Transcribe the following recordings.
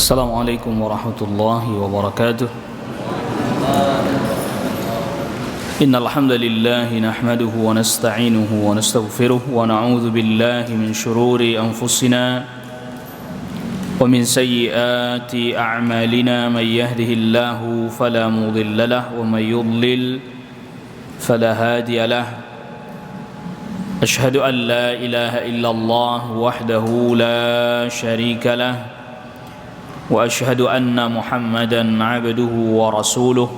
السلام عليكم ورحمة الله وبركاته. إن الحمد لله نحمده ونستعينه ونستغفره ونعوذ بالله من شرور أنفسنا ومن سيئات أعمالنا. من يهده الله فلا مضل له ومن يضلل فلا هادي له. أشهد أن لا إله إلا الله وحده لا شريك له وأشهد أن محمدا عبده ورسوله.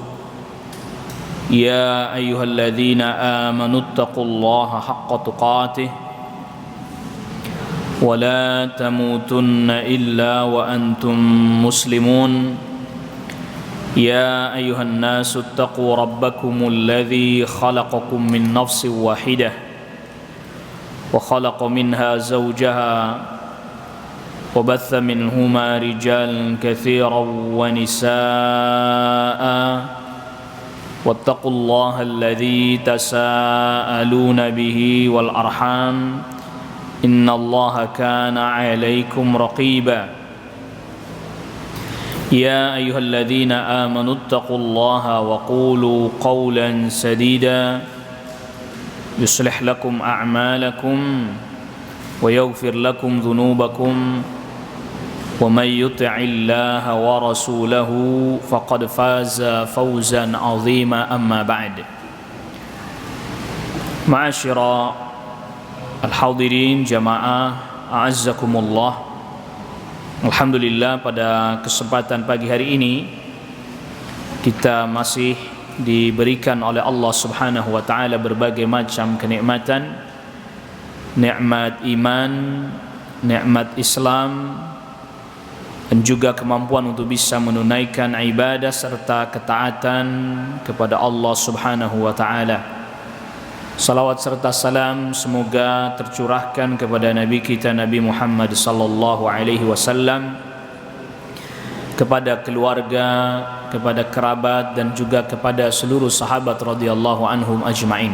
يا أيها الذين آمنوا اتقوا الله حق تقاته ولا تموتن إلا وأنتم مسلمون. يا أيها الناس اتقوا ربكم الذي خلقكم من نفس واحدة وخلق منها زوجها وبث منهما رجالا كثيرا ونساء واتقوا الله الذي تساءلون به والأرحام إن الله كان عليكم رقيبا. يا أيها الذين آمنوا اتقوا الله وقولوا قولا سديدا يصلح لكم أعمالكم ويغفر لكم ذنوبكم ومن يطع الله ورسوله فقد فاز فوزا عظيما. أما بعد. معاشر الحاضرين jamaah a'azzakumullah. Alhamdulillah, pada kesempatan pagi hari ini kita masih diberikan oleh Allah Subhanahu wa taala berbagai macam kenikmatan, nikmat iman, nikmat Islam, dan juga kemampuan untuk bisa menunaikan ibadah serta ketaatan kepada Allah Subhanahu wa taala. Salawat serta salam semoga tercurahkan kepada Nabi kita Nabi Muhammad sallallahu alaihi wasallam, kepada keluarga, kepada kerabat, dan juga kepada seluruh sahabat radhiyallahu anhum ajma'in.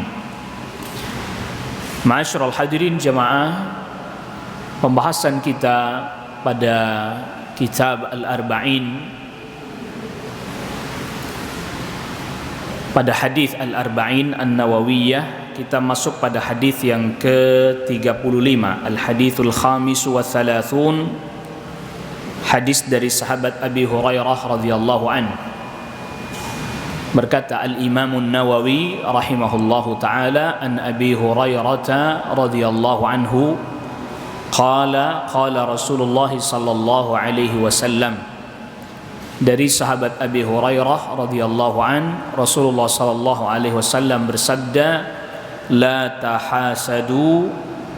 Ma'asyiral hadirin jamaah, pembahasan kita pada kitab Al-Arba'in, pada hadis Al-Arba'in An-Nawawiyah, kita masuk pada hadis yang ke-35, Al-Hadithul Khamis wa Thalathun, hadis dari sahabat Abi Hurairah radhiyallahu anhu. Berkata Al-Imam An-Nawawi rahimahullahu taala, an Abi Hurairah radhiyallahu anhu qala Rasulullah sallallahu alaihi wasallam. Dari sahabat Abi Hurairah radhiyallahu an, Rasulullah sallallahu alaihi wasallam bersabda, la tahasadu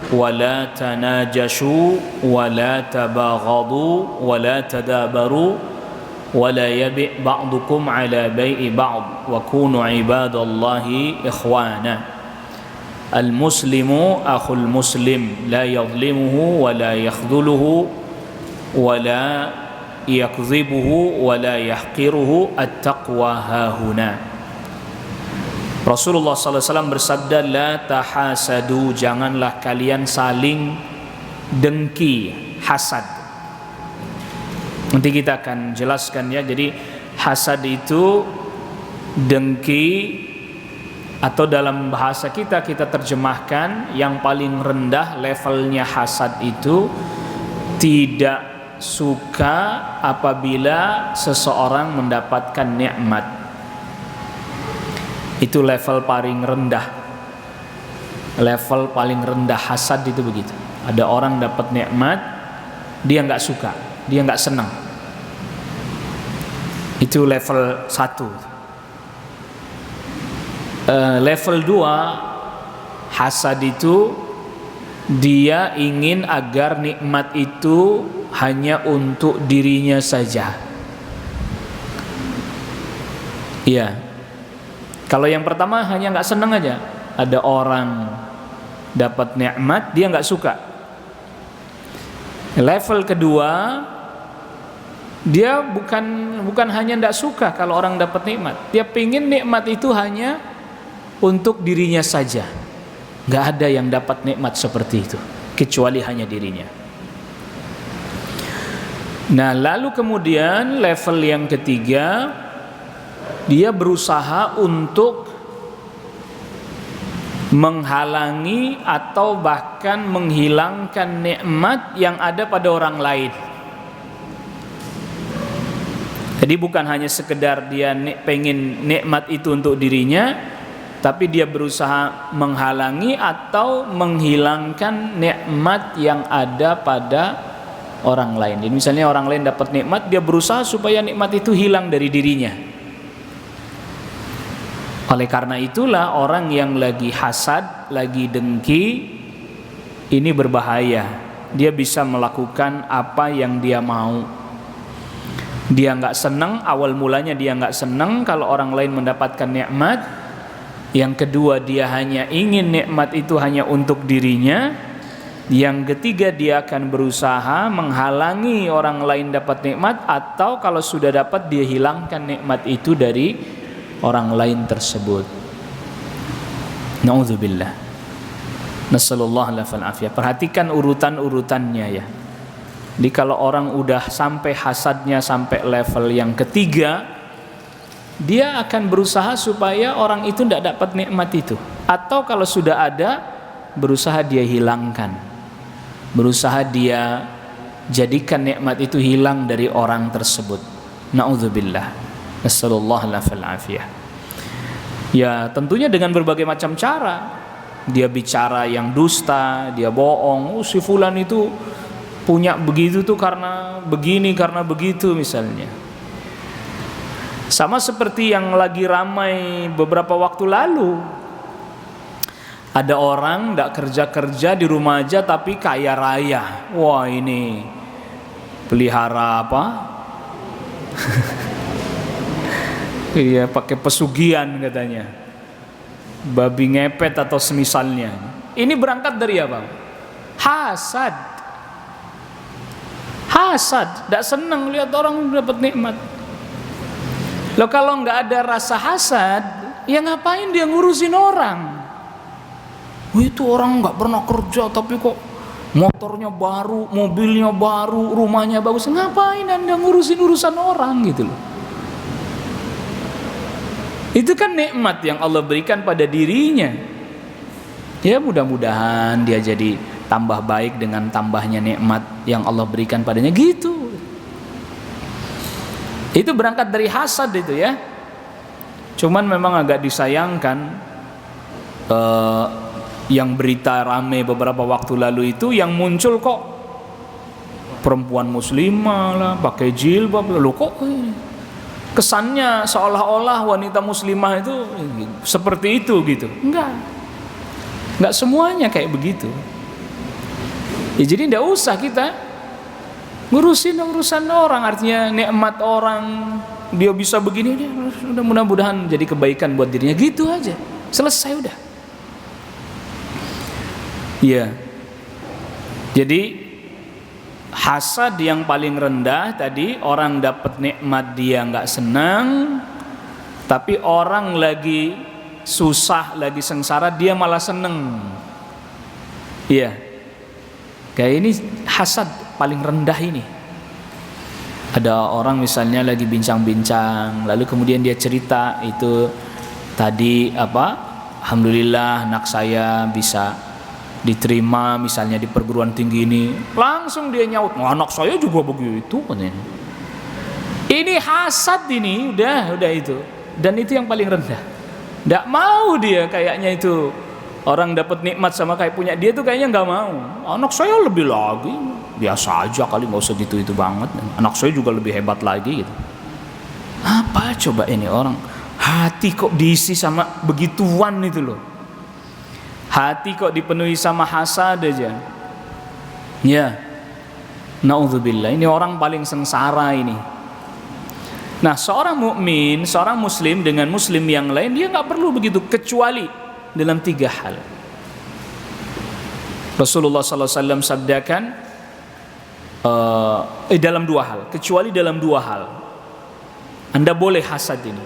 wa la tanajashu wa la tabaghadu wa la tadabaru wa la yabi' ba'dukum ala bai'i ba'd wa kunu ibadallahi ikhwana. Al-muslimu akhul muslim la yadhlimuhu wa la yakhdhuluhu wa la yakdhibuhu wa la yahqiruhu, at-taqwa hahuna. Rasulullah sallallahu alaihi wasallam bersabda, la tahasadu, janganlah kalian saling dengki, hasad. Nanti kita akan jelaskan ya. Jadi hasad itu dengki, atau dalam bahasa kita terjemahkan yang paling rendah levelnya hasad itu tidak suka apabila seseorang mendapatkan nikmat. Itu level paling rendah. Level paling rendah hasad itu begitu. Ada orang dapat nikmat, dia nggak suka, dia nggak senang. Itu level 1. Level 2 hasad itu dia ingin agar nikmat itu hanya untuk dirinya saja. Iya. Kalau yang pertama hanya nggak senang aja. Ada orang dapat nikmat, dia nggak suka. Level kedua, dia bukan hanya nggak suka kalau orang dapat nikmat. Dia pingin nikmat itu hanya untuk dirinya saja. Nggak ada yang dapat nikmat seperti itu kecuali hanya dirinya. Nah, lalu kemudian level yang ketiga, dia berusaha untuk menghalangi atau bahkan menghilangkan nikmat yang ada pada orang lain. Jadi bukan hanya sekedar dia pengen nikmat itu untuk dirinya, tapi dia berusaha menghalangi atau menghilangkan nikmat yang ada pada orang lain. Jadi misalnya orang lain dapat nikmat, dia berusaha supaya nikmat itu hilang dari dirinya. Oleh karena itulah orang yang lagi hasad, lagi dengki, ini berbahaya. Dia bisa melakukan apa yang dia mau. Dia nggak senang, awal mulanya dia nggak senang kalau orang lain mendapatkan nikmat. Yang kedua, dia hanya ingin nikmat itu hanya untuk dirinya. Yang ketiga, dia akan berusaha menghalangi orang lain dapat nikmat, atau kalau sudah dapat dia hilangkan nikmat itu dari orang lain tersebut. Na'udzubillah. Nasallallahu alaihi wasallam. Perhatikan urutan-urutannya ya. Jadi kalau orang udah sampai hasadnya sampai level yang ketiga, dia akan berusaha supaya orang itu tidak dapat nikmat itu, atau kalau sudah ada, berusaha dia hilangkan, berusaha dia jadikan nikmat itu hilang dari orang tersebut. Na'udzubillah. Nasallallahu alaihi. Ya tentunya dengan berbagai macam cara. Dia bicara yang dusta, dia bohong. Si fulan itu punya begitu tuh karena begini, karena begitu misalnya. Sama seperti yang lagi ramai beberapa waktu lalu. Ada orang tidak kerja-kerja di rumah aja tapi kaya raya. Wah ini pelihara apa? Iya pakai pesugihan katanya. Babi ngepet atau semisalnya. Ini berangkat dari apa? Hasad. Hasad, tidak senang lihat orang dapat nikmat. Loh kalau nggak ada rasa hasad, ya ngapain dia ngurusin orang? Itu orang nggak pernah kerja tapi kok motornya baru, mobilnya baru, rumahnya bagus. Ngapain Anda ngurusin urusan orang gitu loh? Itu kan nikmat yang Allah berikan pada dirinya. Ya mudah-mudahan dia jadi tambah baik dengan tambahnya nikmat yang Allah berikan padanya gitu. Itu berangkat dari hasad itu ya. Cuman memang agak disayangkan yang berita rame beberapa waktu lalu itu yang muncul kok perempuan muslimah lah pakai jilbab. Lalu kok kesannya seolah-olah wanita muslimah itu seperti itu gitu. Enggak semuanya kayak begitu. Ya jadi tidak usah kita ngurusin urusan orang, artinya nikmat orang dia bisa begini, dia udah mudah-mudahan jadi kebaikan buat dirinya gitu aja, selesai udah. Iya. Jadi hasad yang paling rendah tadi, orang dapat nikmat dia nggak senang, tapi orang lagi susah, lagi sengsara dia malah seneng. Iya. Kayak ini hasad paling rendah ini. Ada orang misalnya lagi bincang-bincang, lalu kemudian dia cerita itu tadi apa? Alhamdulillah anak saya bisa diterima misalnya di perguruan tinggi ini. Langsung dia nyaut, anak saya juga begitu katanya. Ini hasad ini, udah itu. Dan itu yang paling rendah. Nggak mau dia kayaknya itu. Orang dapat nikmat sama kayak punya dia tuh kayaknya nggak mau. Anak saya lebih lagi, biasa aja kali, nggak usah gitu banget. Anak saya juga lebih hebat lagi gitu. Apa coba ini orang hati kok diisi sama begituan itu loh. Hati kok dipenuhi sama hasad aja. Ya, naudzubillah. Ini orang paling sengsara ini. Nah, seorang mukmin, seorang muslim dengan muslim yang lain dia nggak perlu begitu kecuali dalam 3 hal. Rasulullah SAW sabdakan dalam 2 hal, kecuali dalam 2 hal Anda boleh hasad ini.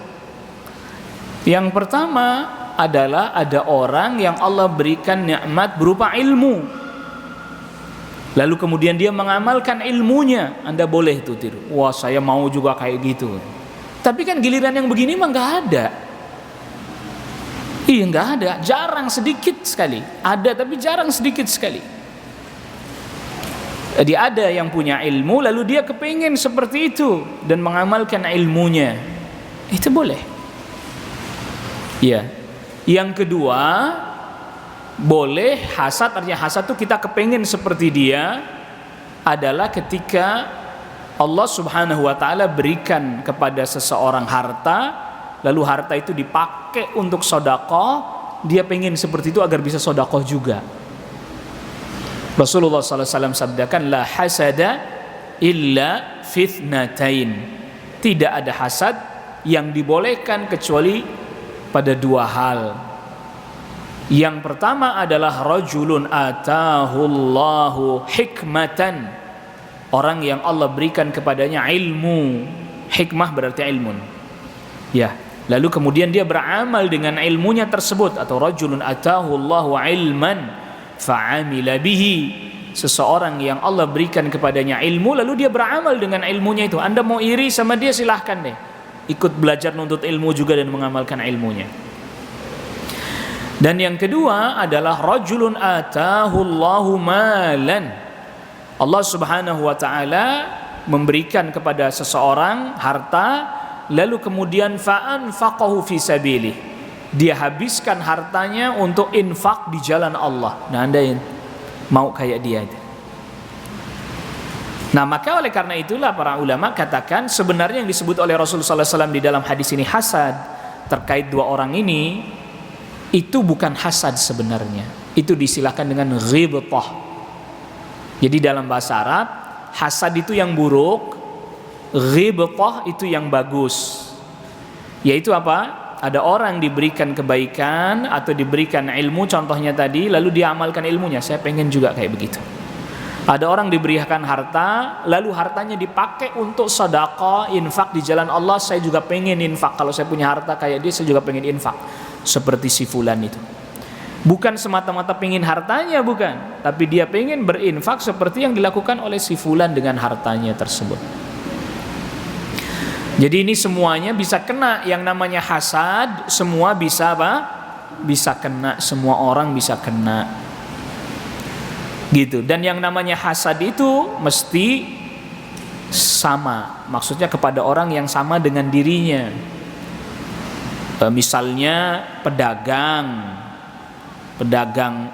Yang pertama adalah ada orang yang Allah berikan nikmat berupa ilmu. Lalu kemudian dia mengamalkan ilmunya, Anda boleh itu tiru. Wah, saya mau juga kayak gitu. Tapi kan giliran yang begini mah nggak ada. Iya, nggak ada, jarang, sedikit sekali. Ada tapi jarang, sedikit sekali. Jadi ada yang punya ilmu lalu dia kepingin seperti itu dan mengamalkan ilmunya, itu boleh. Ya. Yang kedua, boleh hasad, artinya hasad itu kita kepingin seperti dia, adalah ketika Allah Subhanahu wa ta'ala berikan kepada seseorang harta, lalu harta itu dipakai untuk sedekah, dia pengen seperti itu agar bisa sedekah juga. Rasulullah SAW sabdakan, la hasada illa fitnatain. Tidak ada hasad yang dibolehkan kecuali pada dua hal. Yang pertama adalah rajulun atahullahu hikmatan, orang yang Allah berikan kepadanya ilmu. Hikmah berarti ilmu. Ya, lalu kemudian dia beramal dengan ilmunya tersebut, atau rajulun atahullahu ilman fa'amila bihi, seseorang yang Allah berikan kepadanya ilmu lalu dia beramal dengan ilmunya itu. Anda mau iri sama dia, silahkan deh, ikut belajar nuntut ilmu juga dan mengamalkan ilmunya. Dan yang kedua adalah rajulun atahullahu malan, Allah Subhanahu wa ta'ala memberikan kepada seseorang harta, lalu kemudian fa'anfaqahu fi sabilih, dia habiskan hartanya untuk infak di jalan Allah. Nah, Anda yang mau kayak dia. Nah, maka oleh karena itulah para ulama katakan sebenarnya yang disebut oleh Rasulullah SAW di dalam hadis ini hasad terkait dua orang ini, itu bukan hasad sebenarnya. Itu disilahkan dengan ghibthah. Jadi dalam bahasa Arab, hasad itu yang buruk, ghibthah itu yang bagus. Yaitu apa? Ada orang diberikan kebaikan atau diberikan ilmu, contohnya tadi, lalu dia amalkan ilmunya, saya pengen juga kayak begitu. Ada orang diberikan harta, lalu hartanya dipakai untuk sedekah, infak di jalan Allah, saya juga pengen infak, kalau saya punya harta kayak dia, saya juga pengen infak seperti si fulan itu. Bukan semata-mata pengen hartanya, bukan, tapi dia pengen berinfak seperti yang dilakukan oleh si fulan dengan hartanya tersebut. Jadi ini semuanya bisa kena yang namanya hasad, semua bisa apa? Bisa kena, semua orang bisa kena. Gitu. Dan yang namanya hasad itu mesti sama, maksudnya kepada orang yang sama dengan dirinya. Misalnya pedagang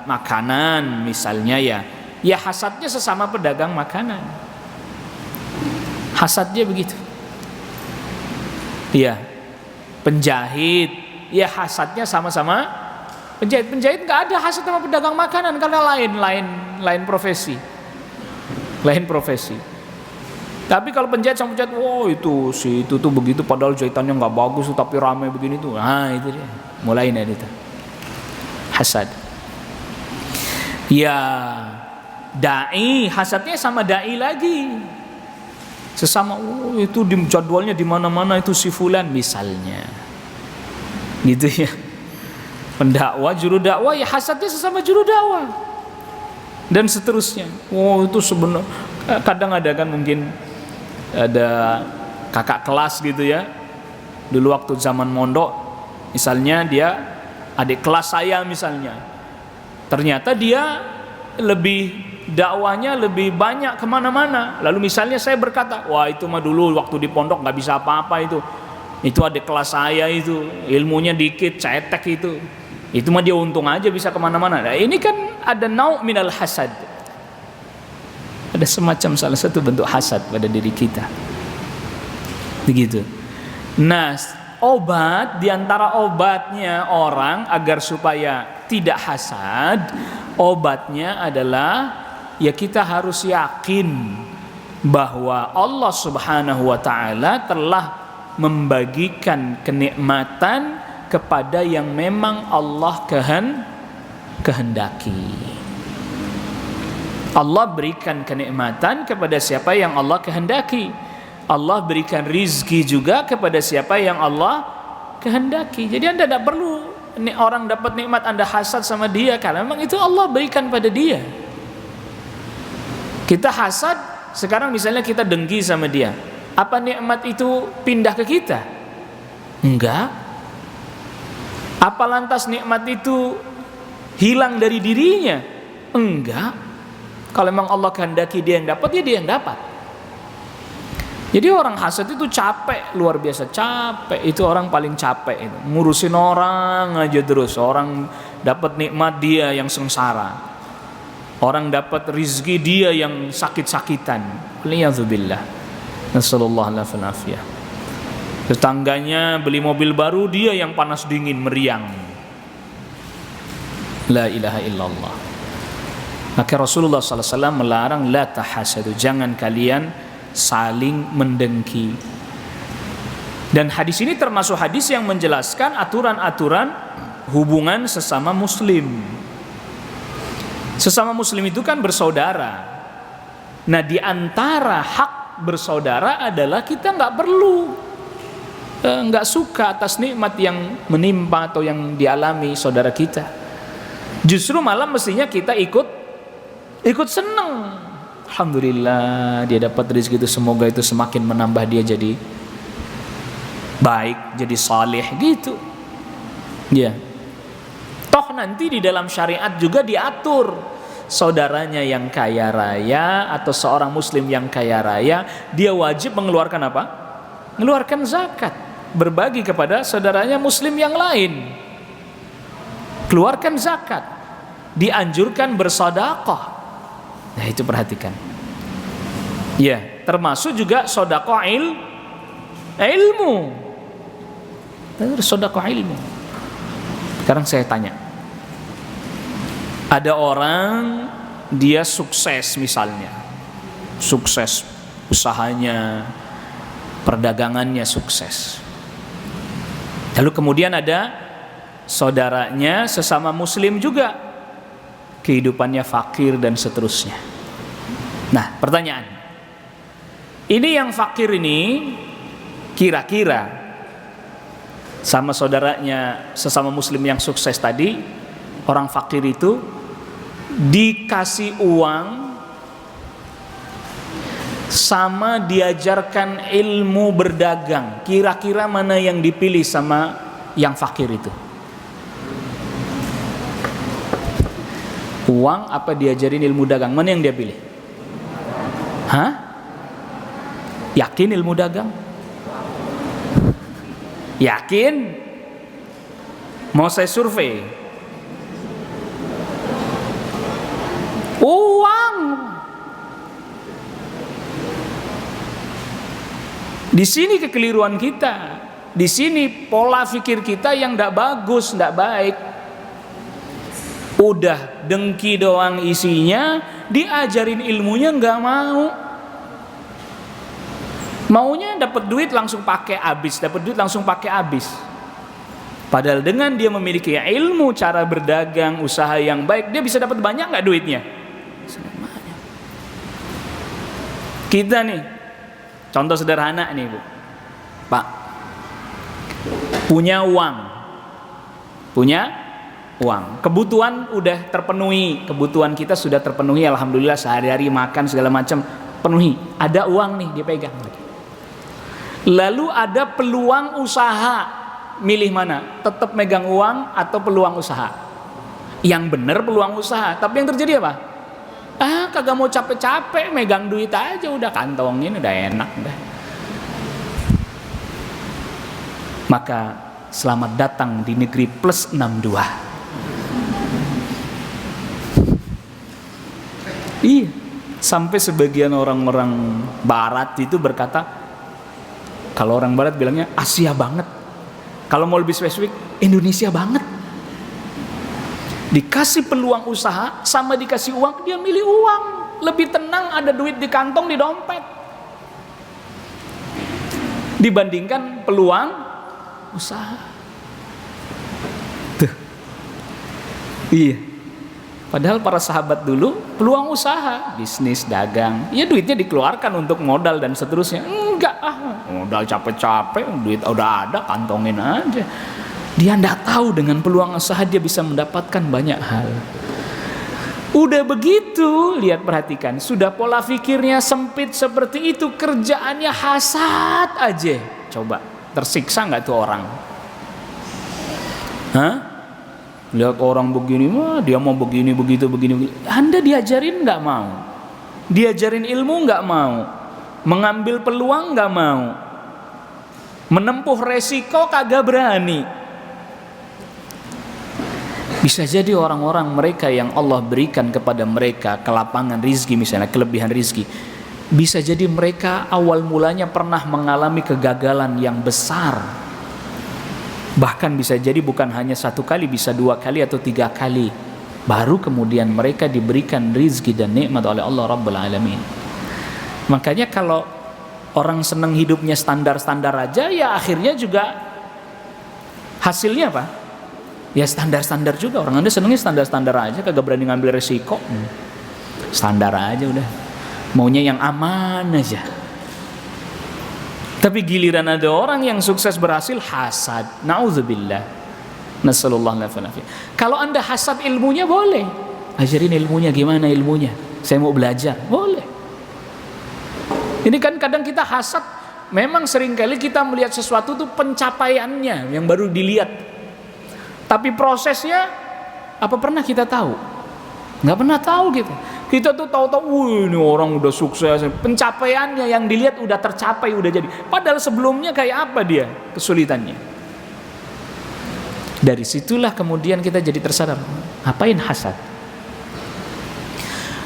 makanan misalnya, ya hasadnya sesama pedagang makanan. Hasadnya begitu. Iya, penjahit, ya hasadnya sama-sama penjahit. Penjahit nggak ada hasad sama pedagang makanan karena lain profesi. Tapi kalau penjahit sama penjahit, wow itu tuh begitu, padahal jahitannya nggak bagus tapi ramai begini tuh. Nah itu dia, mulai dari itu hasad. Ya, dai hasadnya sama dai lagi. Sesama, itu di jadwalnya di mana-mana itu si fulan misalnya, gitu ya. Pendakwah, juru dakwah, ya hasadnya sesama juru dakwah, dan seterusnya. Itu sebenarnya kadang ada kan, mungkin ada kakak kelas gitu ya. Dulu waktu zaman mondok, misalnya dia adik kelas saya misalnya, ternyata dia dakwahnya lebih banyak kemana-mana. Lalu misalnya saya berkata, wah itu mah dulu waktu di pondok nggak bisa apa-apa itu adik kelas saya, itu ilmunya dikit, cetek itu mah dia untung aja bisa kemana-mana. Nah, ini kan ada nau' minal hasad, ada semacam salah satu bentuk hasad pada diri kita, begitu. Nah, obat, diantara obatnya orang agar supaya tidak hasad, obatnya adalah ya kita harus yakin bahwa Allah Subhanahu wa ta'ala telah membagikan kenikmatan kepada yang memang Allah kehendaki. Allah berikan kenikmatan kepada siapa yang Allah kehendaki. Allah berikan rizki juga kepada siapa yang Allah kehendaki. Jadi Anda tidak perlu orang dapat nikmat Anda hasad sama dia, karena memang itu Allah berikan pada dia. Kita hasad, sekarang misalnya kita dengki sama dia. Apa nikmat itu pindah ke kita? Enggak. Apa lantas nikmat itu hilang dari dirinya? Enggak. Kalau memang Allah kehendaki dia yang dapat, ya dia yang dapat. Jadi orang hasad itu capek, luar biasa capek. Itu orang paling capek itu. Ngurusin orang aja terus. Orang dapat nikmat, dia yang sengsara. Orang dapat rizki, dia yang sakit-sakitan. Waliyadzubillah. Nasallallahu alaihi wasallam. Tetangganya beli mobil baru, dia yang panas dingin meriang. La ilaha illallah. Maka Rasulullah SAW melarang la tahasadu, jangan kalian saling mendengki. Dan hadis ini termasuk hadis yang menjelaskan aturan-aturan hubungan sesama muslim. Sesama muslim itu kan bersaudara. Nah, di antara hak bersaudara adalah kita nggak suka atas nikmat yang menimpa atau yang dialami saudara kita. Justru malah mestinya kita ikut senang. Alhamdulillah dia dapat rezeki itu, semoga itu semakin menambah dia jadi baik, jadi saleh gitu. Ya. Toh nanti di dalam syariat juga diatur saudaranya yang kaya raya atau seorang muslim yang kaya raya, dia wajib mengeluarkan apa? Mengeluarkan zakat, berbagi kepada saudaranya muslim yang lain. Keluarkan zakat, dianjurkan bersedekah. Nah, itu perhatikan. Ya, termasuk juga sedekah ilmu. Sedekah ilmu. Sekarang saya tanya. Ada orang dia sukses misalnya. Sukses usahanya, perdagangannya sukses. Lalu kemudian ada saudaranya sesama muslim juga, kehidupannya fakir dan seterusnya. Nah, pertanyaan, ini yang fakir ini kira-kira sama saudaranya sesama muslim yang sukses tadi, orang fakir itu dikasih uang sama diajarkan ilmu berdagang, kira-kira mana yang dipilih sama yang fakir itu? Uang apa diajarin ilmu dagang? Mana yang dia pilih? Hah? Yakin ilmu dagang? Yakin? Mau saya survei? Uang. Di sini kekeliruan kita. Di sini pola pikir kita yang tidak bagus, tidak baik. Udah dengki doang isinya, diajarin ilmunya nggak mau. Maunya dapat duit langsung pakai habis, dapat duit langsung pakai habis. Padahal dengan dia memiliki ilmu cara berdagang, usaha yang baik, dia bisa dapat banyak nggak duitnya? Kita nih, contoh sederhana nih Bu, Pak, punya uang, kebutuhan udah terpenuhi, kebutuhan kita sudah terpenuhi, alhamdulillah, sehari-hari makan segala macam penuhi, ada uang nih dia pegang. Lalu ada peluang usaha, milih mana? Tetap megang uang atau peluang usaha? Yang benar peluang usaha, tapi yang terjadi apa? Kagak mau capek-capek, megang duit aja udah, kantongin udah enak udah. Maka selamat datang di negeri plus 62. Iya, sampai sebagian orang-orang barat itu berkata, kalau orang barat bilangnya Asia banget, kalau mau lebih spesifik Indonesia banget. Dikasih peluang usaha sama dikasih uang, dia milih uang. Lebih tenang ada duit di kantong, di dompet, dibandingkan peluang usaha. Tuh. Iya. Padahal para sahabat dulu peluang usaha, bisnis, dagang, ya duitnya dikeluarkan untuk modal dan seterusnya. Enggak, modal capek-capek, duit udah ada, kantongin aja. Dia tidak tahu dengan peluang usaha dia bisa mendapatkan banyak hal. Udah begitu, lihat perhatikan, sudah pola pikirnya sempit seperti itu, kerjaannya hasad aja. Coba, tersiksa nggak tuh orang? Hah? Lihat orang begini, wah dia mau begini, begitu, begini. Anda diajarin nggak mau, diajarin ilmu nggak mau, mengambil peluang nggak mau, menempuh resiko kagak berani. Bisa jadi orang-orang mereka yang Allah berikan kepada mereka kelapangan rizki, misalnya kelebihan rizki, bisa jadi mereka awal mulanya pernah mengalami kegagalan yang besar. Bahkan bisa jadi bukan hanya 1 kali, bisa 2 kali atau 3 kali. Baru kemudian mereka diberikan rizki dan nikmat oleh Allah Rabbul Alamin. Makanya kalau orang senang hidupnya standar-standar aja, ya akhirnya juga hasilnya apa? Ya standar-standar juga. Orang Anda senengnya standar-standar aja, kagak berani ngambil resiko. Standar aja udah. Maunya yang aman aja. Tapi giliran ada orang yang sukses berhasil, hasad. Nauzubillah. Nasallallahu alaihi wasallam. Kalau Anda hasad ilmunya boleh. Ajarin ilmunya, gimana ilmunya? Saya mau belajar. Boleh. Ini kan kadang kita hasad. Memang seringkali kita melihat sesuatu tuh pencapaiannya yang baru dilihat. Tapi prosesnya apa pernah kita tahu? Nggak pernah tahu kita. Kita tuh tahu-tahu, ini orang udah sukses, pencapaiannya yang dilihat udah tercapai, udah jadi. Padahal sebelumnya kayak apa dia kesulitannya? Dari situlah kemudian kita jadi tersadar, ngapain hasad?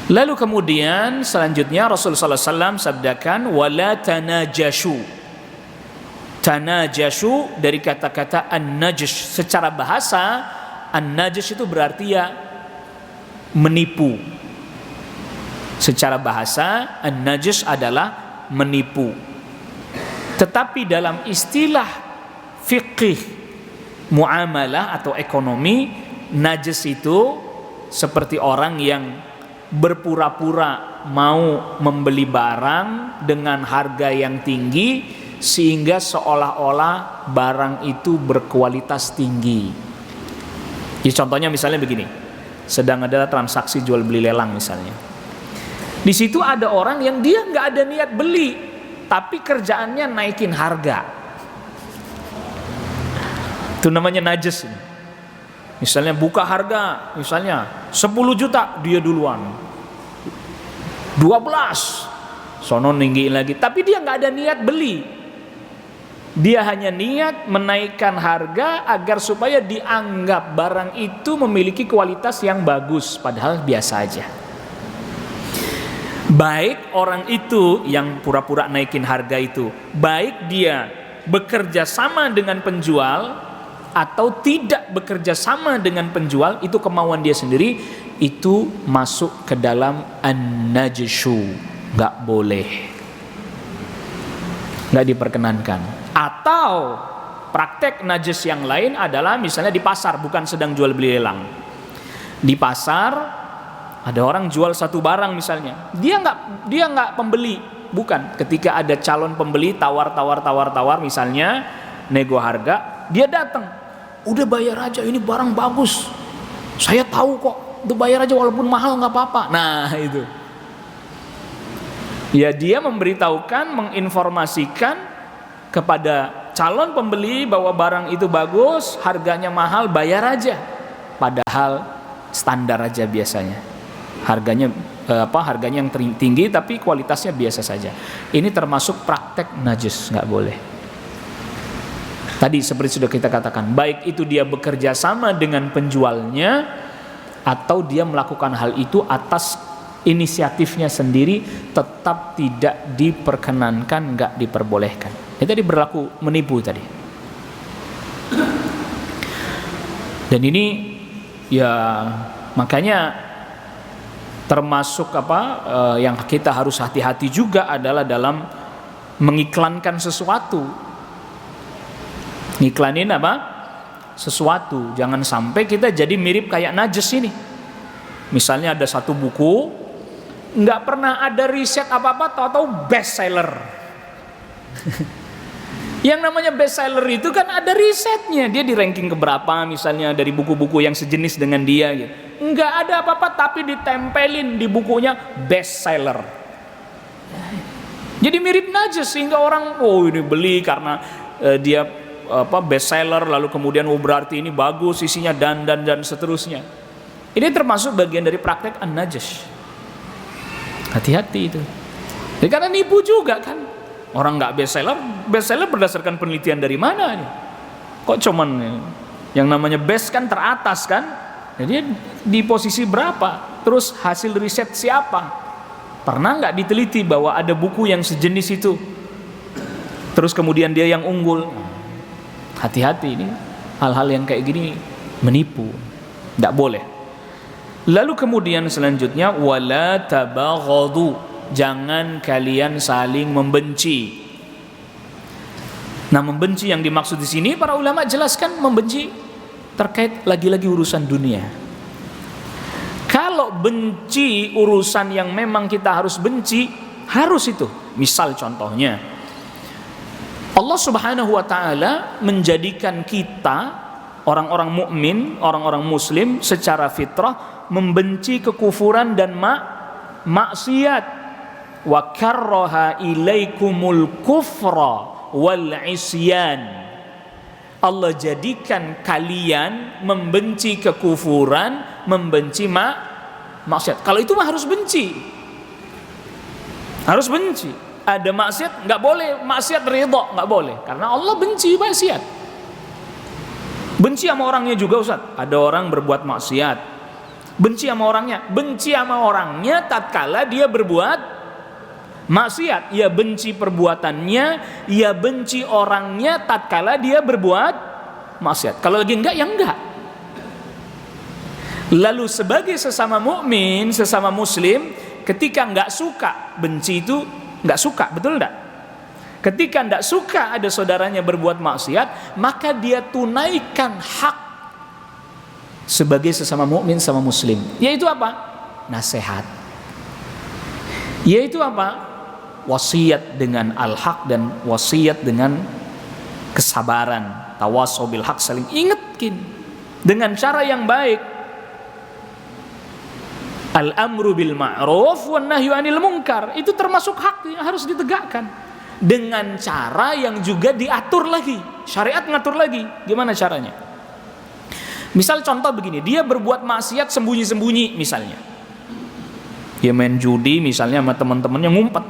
Lalu kemudian selanjutnya Rasulullah SAW sabdakan, wala tanajashu. Tanajashu dari kata-kata an-najsh. Secara bahasa an-najsh itu berarti ya menipu. Secara bahasa an-najsh adalah menipu. Tetapi dalam istilah fiqih muamalah atau ekonomi, najis itu seperti orang yang berpura-pura mau membeli barang dengan harga yang tinggi sehingga seolah-olah barang itu berkualitas tinggi. Jadi contohnya misalnya begini, sedang ada transaksi jual beli lelang misalnya. Di situ ada orang yang dia nggak ada niat beli, tapi kerjaannya naikin harga. Itu namanya najis. Misalnya buka harga, misalnya 10 juta dia duluan, 12, sono ninggiin lagi, tapi dia nggak ada niat beli. Dia hanya niat menaikkan harga agar supaya dianggap barang itu memiliki kualitas yang bagus, padahal biasa aja. Baik orang itu yang pura-pura naikin harga itu, baik dia bekerja sama dengan penjual atau tidak bekerja sama dengan penjual, itu kemauan dia sendiri, itu masuk ke dalam an-najshu, nggak boleh, nggak diperkenankan. Atau praktek najis yang lain adalah misalnya di pasar, bukan sedang jual beli lelang. Di pasar ada orang jual satu barang misalnya, dia nggak pembeli, bukan. Ketika ada calon pembeli tawar misalnya nego harga, dia datang, udah bayar aja, ini barang bagus, saya tahu kok, udah bayar aja walaupun mahal nggak apa-apa. Nah itu, ya dia memberitahukan, menginformasikan kepada calon pembeli bahwa barang itu bagus, harganya mahal, bayar aja. Padahal standar aja biasanya. Harganya harganya yang tinggi tapi kualitasnya biasa saja. Ini termasuk praktek najis, nggak boleh. Tadi seperti sudah kita katakan, baik itu dia bekerja sama dengan penjualnya atau dia melakukan hal itu atas inisiatifnya sendiri, tetap tidak diperkenankan, nggak diperbolehkan. Ini tadi berlaku menipu tadi. Dan ini ya makanya termasuk yang kita harus hati-hati juga adalah dalam mengiklankan sesuatu. Ngiklanin apa? Sesuatu. Jangan sampai kita jadi mirip kayak najis ini. Misalnya ada satu buku, nggak pernah ada riset apa-apa, tahu-tahu best seller. Yang namanya best seller itu kan ada risetnya, dia di ranking keberapa misalnya dari buku-buku yang sejenis dengan dia gitu. nggak ada apa-apa, tapi ditempelin di bukunya bestseller. Jadi mirip najis sehingga orang ini beli karena dia bestseller, lalu kemudian berarti ini bagus isinya dan seterusnya. Ini termasuk bagian dari praktek an-najas. Hati-hati itu. Jadi karena nipu juga kan. Orang nggak bestseller berdasarkan penelitian dari mana nih? Kok cuman yang namanya best kan teratas kan? Jadi di posisi berapa? Terus hasil riset siapa? Pernah nggak diteliti bahwa ada buku yang sejenis itu? Terus kemudian dia yang unggul. Hati-hati ini. Hal-hal yang kayak gini menipu. Nggak boleh. Lalu kemudian selanjutnya wala tabaghadu, jangan kalian saling membenci. Nah, membenci yang dimaksud di sini para ulama jelaskan membenci terkait lagi-lagi urusan dunia. Kalau benci urusan yang memang kita harus benci, harus itu. Misal contohnya Allah Subhanahu wa taala menjadikan kita orang-orang mukmin, orang-orang muslim secara fitrah membenci kekufuran dan maksiat. Wa karraha ilaikumul kufra wal isyan. Allah jadikan kalian membenci kekufuran, membenci maksiat. Kalau itu mah harus benci. Harus benci. Ada maksiat nggak boleh, maksiat ridha nggak boleh, karena Allah benci maksiat. Benci sama orangnya juga Ustaz. Ada orang berbuat maksiat. Benci sama orangnya tatkala dia berbuat maksiat. Ia benci perbuatannya, ia benci orangnya tatkala dia berbuat maksiat. Kalau lagi enggak, ya enggak. Lalu sebagai sesama mukmin, sesama muslim, ketika enggak suka, benci itu enggak suka, betul enggak? Ketika enggak suka ada saudaranya berbuat maksiat, maka dia tunaikan hak sebagai sesama mukmin sama muslim, yaitu apa? Nasihat. Yaitu apa? Wasiat dengan al-haq dan wasiat dengan kesabaran. Tawasau bil haq, saling ingatkin dengan cara yang baik. Al-amru bil ma'ruf wan nahyu 'anil munkar, itu termasuk hak yang harus ditegakkan dengan cara yang juga diatur lagi. Syariat ngatur lagi. Gimana caranya? Misal contoh begini, dia berbuat maksiat sembunyi-sembunyi misalnya. Dia main judi misalnya sama teman-temannya, ngumpet.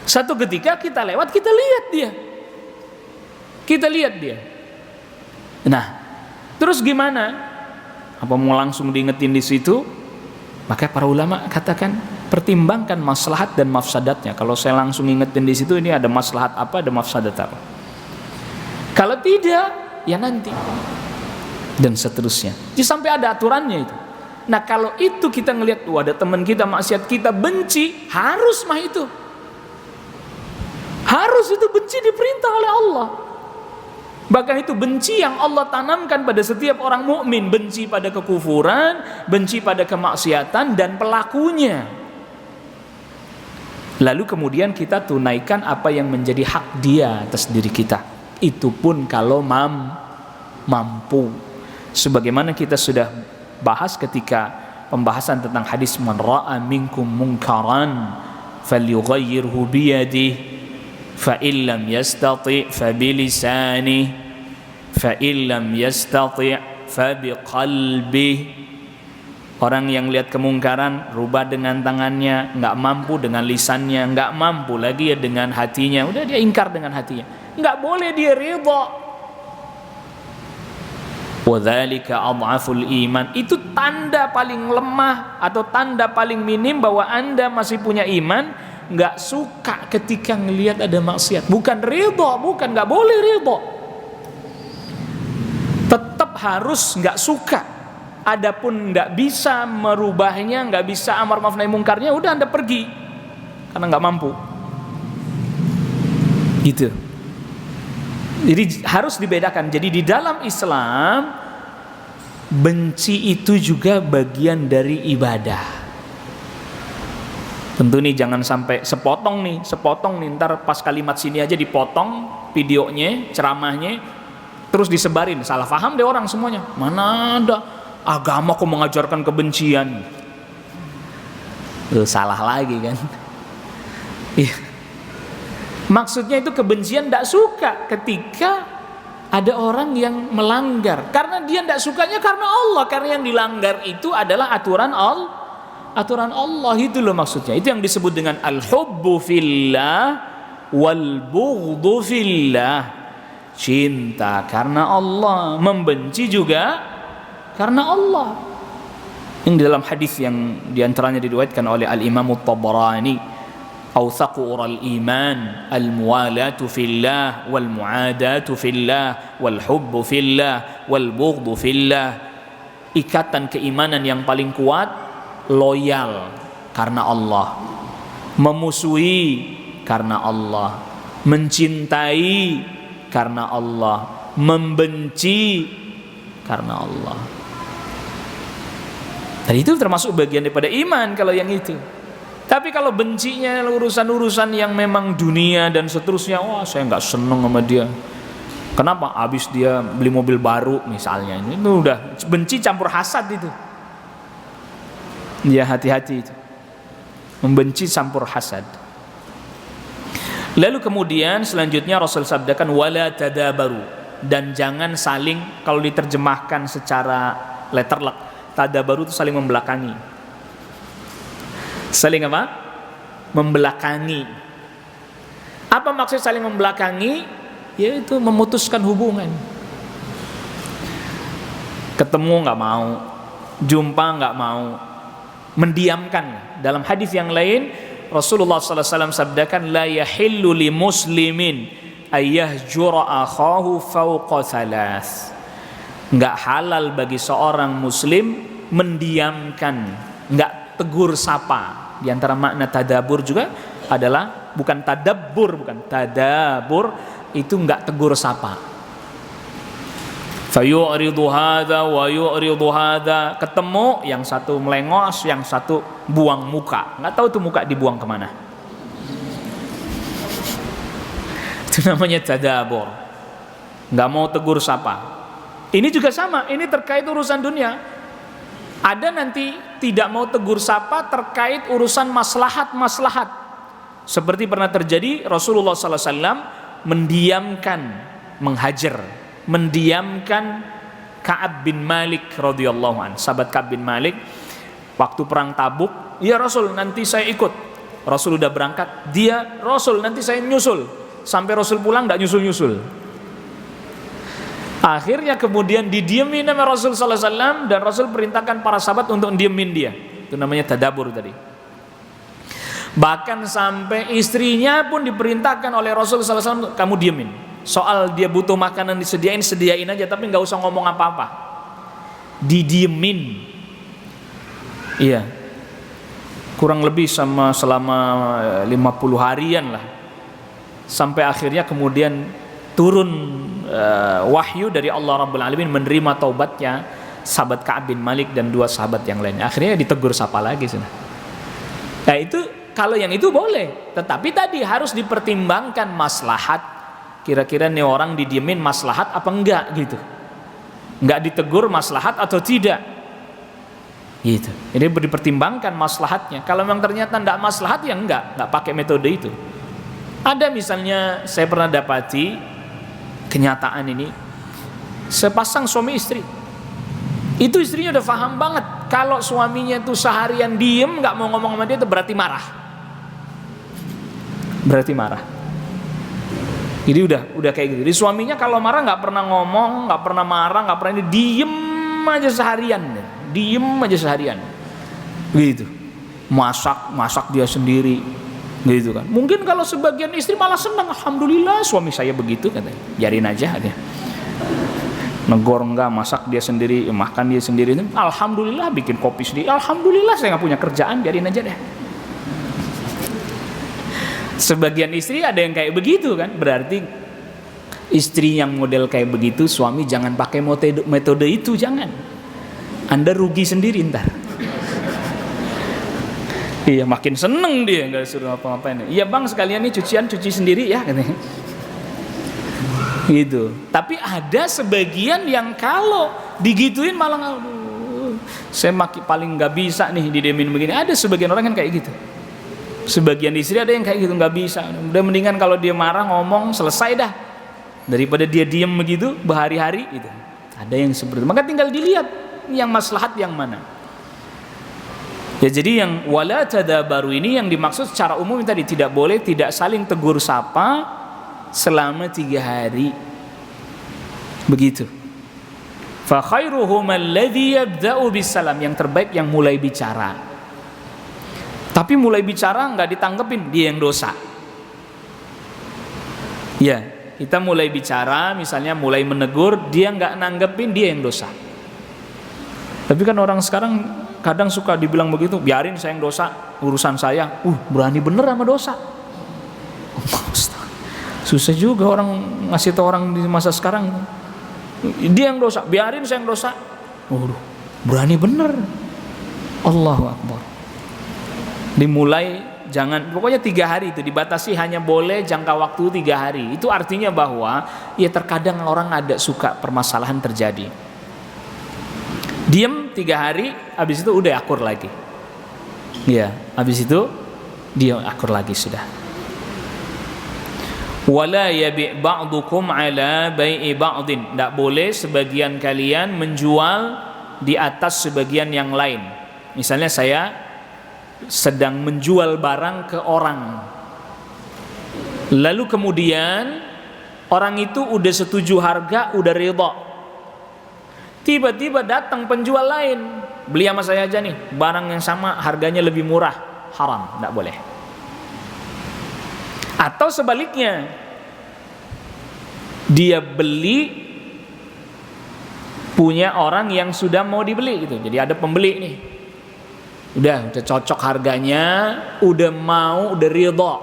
Satu ketika kita lewat, kita lihat dia. Nah, terus gimana? Apa mau langsung diingetin di situ? Maka para ulama katakan pertimbangkan maslahat dan mafsadatnya. Kalau saya langsung ingetin di situ, ini ada maslahat apa, ada mafsadat apa. Kalau tidak, ya nanti. Dan seterusnya. Jadi sampai ada aturannya itu. Nah, kalau itu kita ngelihat ada teman kita maksiat, kita benci, harus mah itu. Harus itu, benci diperintah oleh Allah. Bahkan itu benci yang Allah tanamkan pada setiap orang mukmin, benci pada kekufuran, benci pada kemaksiatan dan pelakunya. Lalu kemudian kita tunaikan apa yang menjadi hak dia atas diri kita. Itu pun kalau mampu. Sebagaimana kita sudah bahas ketika pembahasan tentang hadis man ra'a minkum munkaran falyughayyirhu biyadihi fa illam yastati' fa bilisanihi fa illam yastati' fa biqalbihi. Orang yang lihat kemungkaran rubah dengan tangannya, enggak mampu dengan lisannya, enggak mampu lagi ya dengan hatinya, udah dia ingkar dengan hatinya. Enggak boleh dia ridha. Wadzalika adhaful iman, itu tanda paling lemah atau tanda paling minim bahwa Anda masih punya iman. Nggak suka ketika ngelihat ada maksiat, bukan ridho, bukan nggak boleh ridho, tetap harus nggak suka. Adapun nggak bisa merubahnya, nggak bisa amar ma'ruf nahi mungkarnya, udah Anda pergi karena nggak mampu. Gitu. Jadi harus dibedakan. Jadi di dalam Islam benci itu juga bagian dari ibadah. Tentu nih jangan sampai sepotong nih, ntar pas kalimat sini aja dipotong videonya, ceramahnya, terus disebarin. Salah paham deh orang semuanya. Mana ada agama kok mengajarkan kebencian. Salah lagi kan. Iya. Maksudnya itu kebencian, tidak suka ketika ada orang yang melanggar. Karena dia tidak sukanya karena Allah. Karena yang dilanggar itu adalah aturan Allah itu loh maksudnya. Itu yang disebut dengan al-hubbu fillah wal bughdhu fillah. Cinta karena Allah, membenci juga karena Allah. Yang dalam hadis yang diantaranya diriwayatkan oleh Al-Imam At-Tabarani, awthaqu ural iman al-muwalatu fillah wal muadatu fillah wal hubbu fillah wal bughdhu fillah. Ikatan keimanan yang paling kuat, loyal karena Allah, memusuhi karena Allah, mencintai karena Allah, membenci karena Allah. Dan itu termasuk bagian daripada iman kalau yang itu. Tapi kalau bencinya urusan-urusan yang memang dunia dan seterusnya, wah saya nggak seneng sama dia. Kenapa? Habis dia beli mobil baru misalnya, itu udah benci campur hasad itu. Ya hati-hati itu, membenci campur hasad. Lalu kemudian selanjutnya Rasul sabdakan wala tadabaru, dan jangan saling, kalau diterjemahkan secara letterlock, tadabaru itu saling membelakangi. Saling apa? Membelakangi. Apa maksud saling membelakangi? Yaitu memutuskan hubungan. Ketemu nggak mau, jumpa nggak mau, mendiamkan. Dalam hadis yang lain Rasulullah SAW sabdakan la yahillu li muslimin ayyahjura akhahu fawqa thalath. Nggak halal bagi seorang muslim mendiamkan, nggak tegur sapa. Di antara makna tadabur juga adalah bukan tadabbur, bukan tadabur, itu nggak tegur sapa. Fayu'ridu hadza wa yu'ridu hadza, ketemu yang satu melengos, yang satu buang muka, nggak tahu tuh muka dibuang kemana. Itu namanya tadabur, nggak mau tegur sapa. Ini juga sama, ini terkait urusan dunia. Ada nanti tidak mau tegur sapa terkait urusan maslahat-maslahat. Seperti pernah terjadi Rasulullah SAW mendiamkan, menghajar, mendiamkan Ka'ab bin Malik radhiyallahu anhu. Sahabat Ka'ab bin Malik waktu perang Tabuk, ya Rasul nanti saya ikut. Rasul udah berangkat, dia Rasul nanti saya nyusul. Sampai Rasul pulang tidak nyusul-nyusul. Akhirnya kemudian didiemin sama Rasul sallallahu alaihi wasallam, dan Rasul perintahkan para sahabat untuk diemin dia. Itu namanya tadabur tadi. Bahkan sampai istrinya pun diperintahkan oleh Rasul sallallahu alaihi wasallam, kamu diemin. Soal dia butuh makanan disediain, sediain aja, tapi nggak usah ngomong apa-apa. Didiemin. Iya. Kurang lebih selama 50 harian lah. Sampai akhirnya kemudian turun wahyu dari Allah Rabbul Alamin menerima taubatnya sahabat Ka'ab bin Malik dan dua sahabat yang lainnya. Akhirnya ditegur sapa lagi sudah. Nah itu kalau yang itu boleh, tetapi tadi harus dipertimbangkan maslahat. Kira-kira nih orang didiemin maslahat apa enggak gitu. Enggak ditegur maslahat atau tidak. Gitu. Ini dipertimbangkan maslahatnya. Kalau memang ternyata enggak maslahat ya enggak pakai metode itu. Ada misalnya saya pernah dapati kenyataan ini, sepasang suami istri, itu istrinya udah paham banget kalau suaminya itu seharian diem nggak mau ngomong sama dia itu berarti marah. Jadi udah kayak gitu. Jadi suaminya kalau marah nggak pernah ngomong, nggak pernah marah, nggak pernah, diem aja seharian, gitu. Masak dia sendiri. Gitu kan. Mungkin kalau sebagian istri malah senang, alhamdulillah suami saya begitu katanya. Biarin aja dia. Negor enggak, masak dia sendiri, makan dia sendiri. Alhamdulillah bikin kopi sendiri. Alhamdulillah saya nggak punya kerjaan, biarin aja deh. Sebagian istri ada yang kayak begitu kan. Berarti istri yang model kayak begitu, suami jangan pakai metode itu, jangan. Anda rugi sendiri ntar. Iya, makin seneng dia nggak suruh apa-apain. Iya bang, sekalian nih cucian cuci sendiri ya katanya. Gitu. Tapi ada sebagian yang kalau digituin malah Saya paling nggak bisa nih didiemin begini. Ada sebagian orang kan kayak gitu. Sebagian istri ada yang kayak gitu, nggak bisa. Udah mendingan kalau dia marah ngomong selesai dah, daripada dia diem begitu berhari-hari gitu. Ada yang seperti itu. Maka tinggal dilihat yang maslahat yang mana. Ya, jadi yang wala tadabaru ini yang dimaksud secara umum tadi, tidak boleh tidak saling tegur sapa selama 3 hari. Begitu. Fa khairuhum alladhi yabda'u bisalam, yang terbaik yang mulai bicara. Tapi mulai bicara nggak ditanggepin, dia yang dosa. Ya, kita mulai bicara misalnya mulai menegur, dia nggak nanggepin, dia yang dosa. Tapi kan orang sekarang kadang suka dibilang begitu, biarin saya yang dosa, urusan saya. Berani bener sama dosa. Susah juga orang ngasih tahu orang di masa sekarang. Dia yang dosa, biarin saya yang dosa. Berani bener. Allahu Akbar. Dimulai jangan, pokoknya 3 hari itu dibatasi, hanya boleh jangka waktu 3 hari. Itu artinya bahwa ya terkadang orang ada suka permasalahan terjadi. Diam 3 hari, habis itu udah akur lagi. Ya, habis itu dia akur lagi sudah. Wala yabi' ba'dukum ala bai'i ba'din. Tidak boleh sebagian kalian menjual di atas sebagian yang lain. Misalnya saya sedang menjual barang ke orang, lalu kemudian orang itu udah setuju harga, udah ridha. Tiba-tiba datang penjual lain, beli sama saya aja nih, barang yang sama harganya lebih murah. Haram, tidak boleh. Atau sebaliknya, dia beli punya orang yang sudah mau dibeli gitu. Jadi ada pembeli nih, udah cocok harganya, udah mau, udah ridha.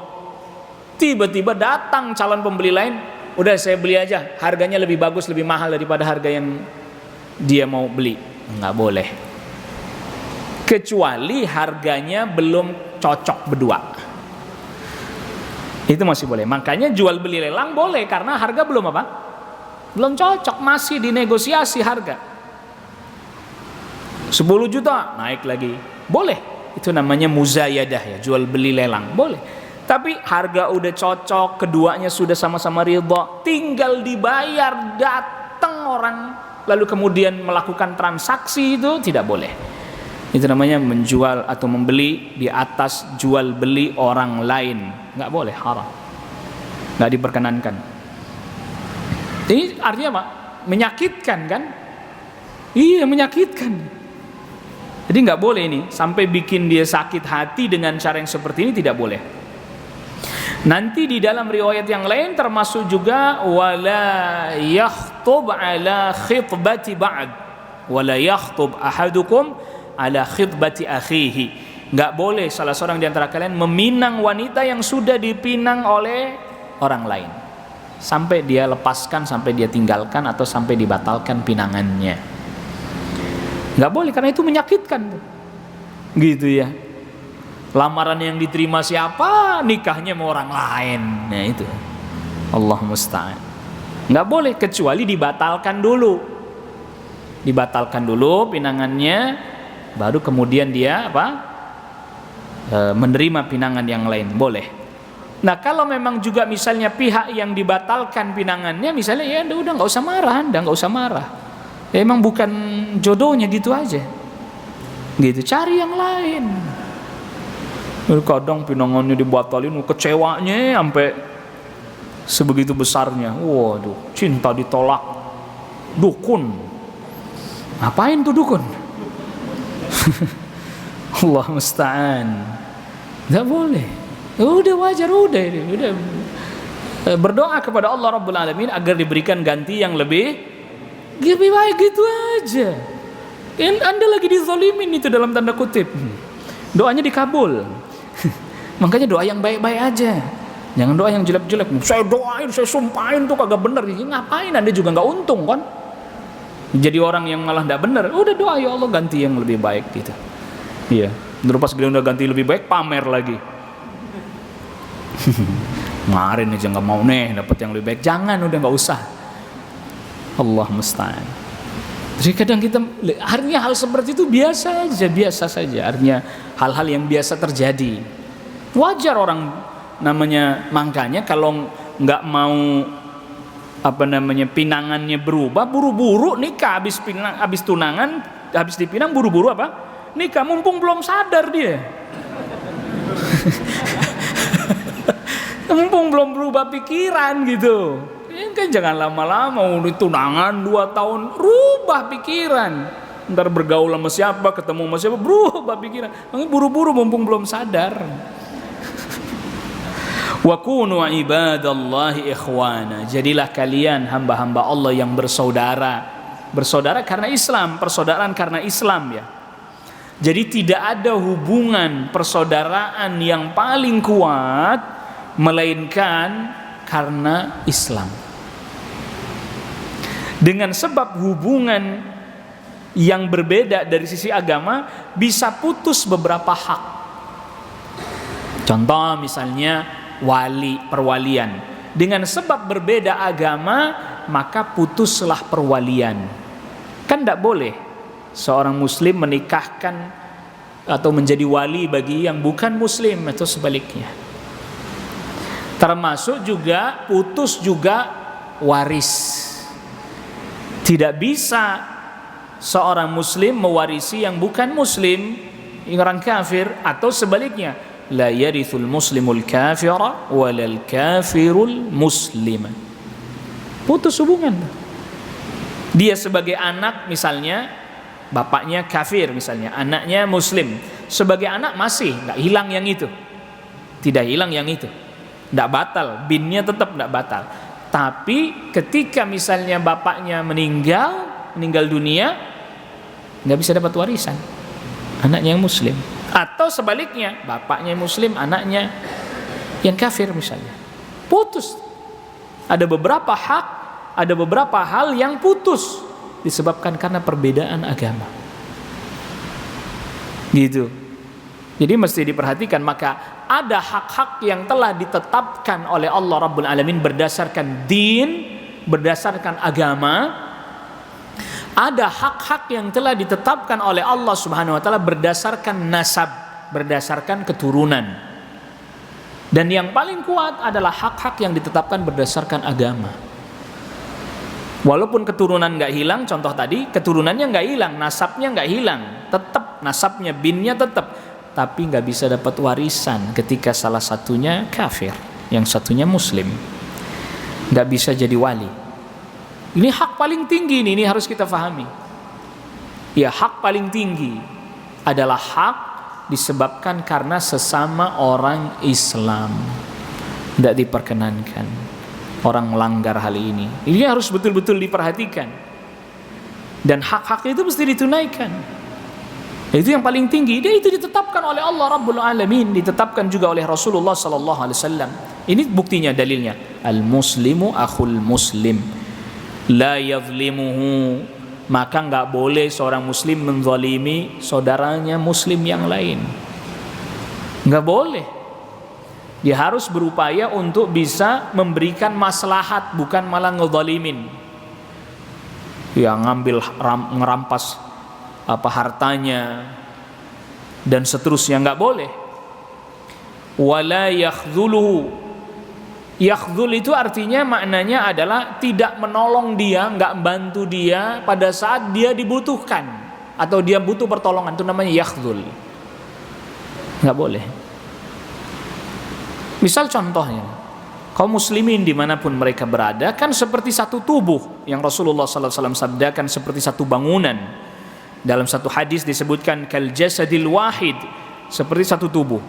Tiba-tiba datang calon pembeli lain, udah saya beli aja, harganya lebih bagus, lebih mahal daripada harga yang dia mau beli. Nggak boleh, kecuali harganya belum cocok berdua, itu masih boleh. Makanya jual beli lelang boleh, karena harga belum apa? Belum cocok, masih dinegosiasi harga. 10 juta naik lagi, boleh. Itu namanya muzayadah ya, jual beli lelang, boleh. Tapi harga udah cocok, keduanya sudah sama-sama ridha, tinggal dibayar, datang orang lalu kemudian melakukan transaksi, itu tidak boleh. Itu namanya menjual atau membeli di atas jual beli orang lain, nggak boleh, haram, nggak diperkenankan. Ini artinya apa? Menyakitkan kan? Iya, menyakitkan. Jadi nggak boleh ini, sampai bikin dia sakit hati dengan cara yang seperti ini, tidak boleh. Nanti di dalam riwayat yang lain termasuk juga wala yakhtub ala khitbati ba'd, wala yakhtub ahadukum ala khitbati akhihi. Nggak boleh salah seorang di antara kalian meminang wanita yang sudah dipinang oleh orang lain, sampai dia lepaskan, sampai dia tinggalkan, atau sampai dibatalkan pinangannya. Nggak boleh, karena itu menyakitkan gitu ya. Lamaran yang diterima siapa, nikahnya sama orang lain. Nah itu, Allah musta'an. Nggak boleh, kecuali dibatalkan dulu. Dibatalkan dulu pinangannya, baru kemudian dia menerima pinangan yang lain, boleh. Nah kalau memang juga misalnya pihak yang dibatalkan pinangannya, misalnya ya udah nggak usah marah, nggak usah marah. Ya, emang bukan jodohnya gitu aja. Gitu, cari yang lain. Kadang pinangannya dibatalin, kecewanya sampai sebegitu besarnya. Waduh, cinta ditolak. Dukun. Ngapain tuh dukun? Allah musta'an. Enggak boleh. Udah wajar, udah. Berdoa kepada Allah Rabbul Alamin agar diberikan ganti yang lebih baik, gitu aja. Anda lagi dizalimin itu dalam tanda kutip. Doanya dikabul. Makanya doa yang baik-baik aja, jangan doa yang jelek-jelek. Saya doain, saya sumpahin tuh kagak bener. Ngapain, Anda juga nggak untung kan? Jadi orang yang malah nggak bener. Udah doa, ya Allah ganti yang lebih baik gitu. Iya, terus pas udah ganti lebih baik, pamer lagi. Kemarin aja nggak mau nih dapat yang lebih baik. Jangan, udah nggak usah. Allah musta'an. Jadi kadang kita artinya hal seperti itu biasa saja. Artinya hal-hal yang biasa terjadi. Wajar orang namanya, makanya kalau nggak mau pinangannya berubah, buru-buru nikah, habis tunangan, habis dipinang buru-buru nikah, mumpung belum sadar dia. Mumpung belum berubah pikiran gitu. Ini kan jangan lama-lama, tunangan 2 tahun rubah pikiran. Ntar bergaul sama siapa, ketemu sama siapa, berubah pikiran. Buru-buru mumpung belum sadar. Wa kunu ibadallahi ikhwana. Jadilah kalian hamba-hamba Allah yang bersaudara. Bersaudara karena Islam, persaudaraan karena Islam ya. Jadi tidak ada hubungan persaudaraan yang paling kuat melainkan karena Islam. Dengan sebab hubungan yang berbeda dari sisi agama bisa putus beberapa hak. Contoh misalnya perwalian. Dengan sebab berbeda agama maka putuslah perwalian. Kan tidak boleh seorang muslim menikahkan atau menjadi wali bagi yang bukan muslim atau sebaliknya. Termasuk juga putus juga waris. Tidak bisa seorang muslim mewarisi yang bukan muslim, orang kafir, atau sebaliknya. La yarithul muslimul kafira walal kafirul muslima. Putus hubungan. Dia sebagai anak misalnya, bapaknya kafir misalnya, anaknya muslim. Sebagai anak masih enggak hilang yang itu. Tidak hilang yang itu. Enggak batal, binnya tetap enggak batal. Tapi ketika misalnya bapaknya meninggal dunia, nggak bisa dapat warisan anaknya yang muslim, atau sebaliknya bapaknya yang muslim, anaknya yang kafir misalnya, putus. Ada beberapa hak, ada beberapa hal yang putus disebabkan karena perbedaan agama gitu. Jadi mesti diperhatikan. Maka ada hak-hak yang telah ditetapkan oleh Allah Rabbul Alamin berdasarkan din, berdasarkan agama. Ada hak-hak yang telah ditetapkan oleh Allah Subhanahu wa taala berdasarkan nasab, berdasarkan keturunan. Dan yang paling kuat adalah hak-hak yang ditetapkan berdasarkan agama. Walaupun keturunan nggak hilang, contoh tadi keturunannya nggak hilang, nasabnya nggak hilang, tetap nasabnya, binnya tetap. Tapi nggak bisa dapat warisan ketika salah satunya kafir, yang satunya muslim, nggak bisa jadi wali. Ini hak paling tinggi ini harus kita pahami. Ya, hak paling tinggi adalah hak disebabkan karena sesama orang Islam, tidak diperkenankan orang melanggar hal ini. Ini harus betul-betul diperhatikan. Dan hak-hak itu mesti ditunaikan. Itu yang paling tinggi. Dia itu ditetapkan oleh Allah Rabbul Alamin, ditetapkan juga oleh Rasulullah sallallahu alaihi wasallam. Ini buktinya, dalilnya. Al-muslimu akhul muslim, la yadhlimuhu. Maka enggak boleh seorang muslim menzalimi saudaranya muslim yang lain. Enggak boleh. Dia harus berupaya untuk bisa memberikan maslahat, bukan malah ngezalimin. Ya, ngerampas hartanya dan seterusnya, enggak boleh. Wala yakhdhuluhu. Yakhdhul itu artinya maknanya adalah tidak menolong dia, enggak bantu dia pada saat dia dibutuhkan atau dia butuh pertolongan, itu namanya yakhdhul. Enggak boleh. Misal contohnya, kaum muslimin dimanapun mereka berada kan seperti satu tubuh, yang Rasulullah sallallahu alaihi wasallam sabdakan seperti satu bangunan. Dalam satu hadis disebutkan kal jasadil wahid, seperti satu tubuh.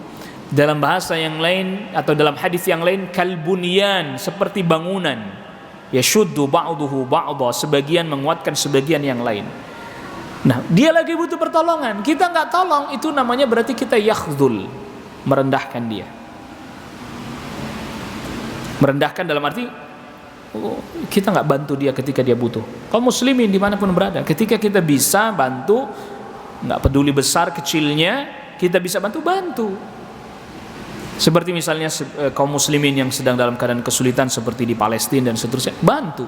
Dalam bahasa yang lain atau dalam hadis yang lain kal bunyan, seperti bangunan. Yashuddu ba'duhu ba'dha, sebagian menguatkan sebagian yang lain. Nah, dia lagi butuh pertolongan, kita enggak tolong, itu namanya berarti kita yakhdhul, merendahkan dia. Merendahkan dalam arti kita nggak bantu dia ketika dia butuh. Kaum muslimin dimanapun berada, ketika kita bisa bantu, nggak peduli besar kecilnya, kita bisa bantu. Seperti misalnya kaum muslimin yang sedang dalam keadaan kesulitan seperti di Palestina dan seterusnya, bantu.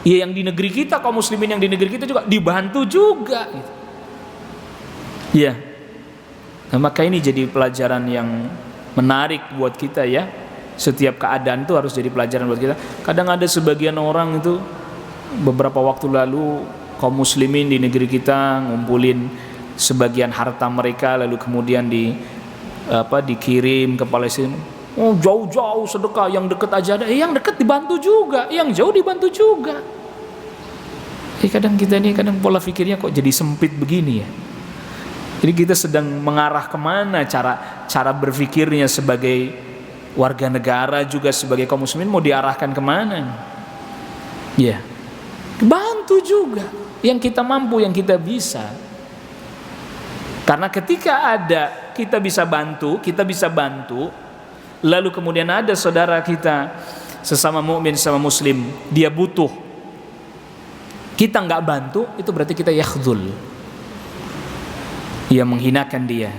Ya yang di negeri kita, kaum muslimin yang di negeri kita juga dibantu juga gitu. Ya. Nah, maka ini jadi pelajaran yang menarik buat kita ya. Setiap keadaan itu harus jadi pelajaran buat kita. Kadang ada sebagian orang itu, beberapa waktu lalu kaum muslimin di negeri kita ngumpulin sebagian harta mereka, lalu kemudian dikirim ke Palestina. Oh, jauh-jauh sedekah, yang dekat aja ada, yang dekat dibantu juga, yang jauh dibantu juga. Kadang kita ini pola pikirnya kok jadi sempit begini ya. Jadi kita sedang mengarah kemana cara berpikirnya sebagai warga negara, juga sebagai kaum muslimin mau diarahkan kemana? Ya, bantu juga yang kita mampu, yang kita bisa. Karena ketika ada kita bisa bantu, lalu kemudian ada saudara kita sesama mukmin, sesama muslim, dia butuh, kita nggak bantu, itu berarti kita yakhdhul, ya menghinakan dia.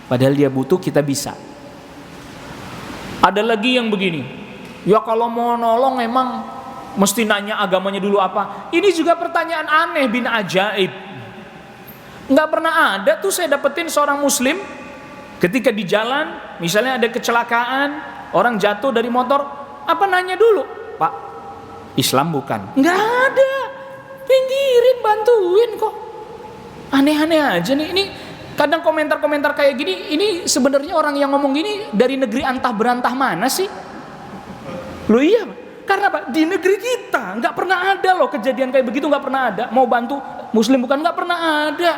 Padahal dia butuh, kita bisa. Ada lagi yang begini, ya kalau mau nolong emang mesti nanya agamanya dulu apa. Ini juga pertanyaan aneh bin ajaib. Nggak pernah ada tuh saya dapetin seorang muslim ketika di jalan, misalnya ada kecelakaan, orang jatuh dari motor, apa nanya dulu, Pak, Islam bukan? Nggak ada, pinggirin, bantuin kok. Aneh-aneh aja nih. Ini kadang komentar-komentar kayak gini, ini sebenarnya orang yang ngomong gini dari negeri antah berantah mana sih? Loh iya, karena apa? Di negeri kita nggak pernah ada loh kejadian kayak begitu, nggak pernah ada. Mau bantu muslim bukan, nggak pernah ada.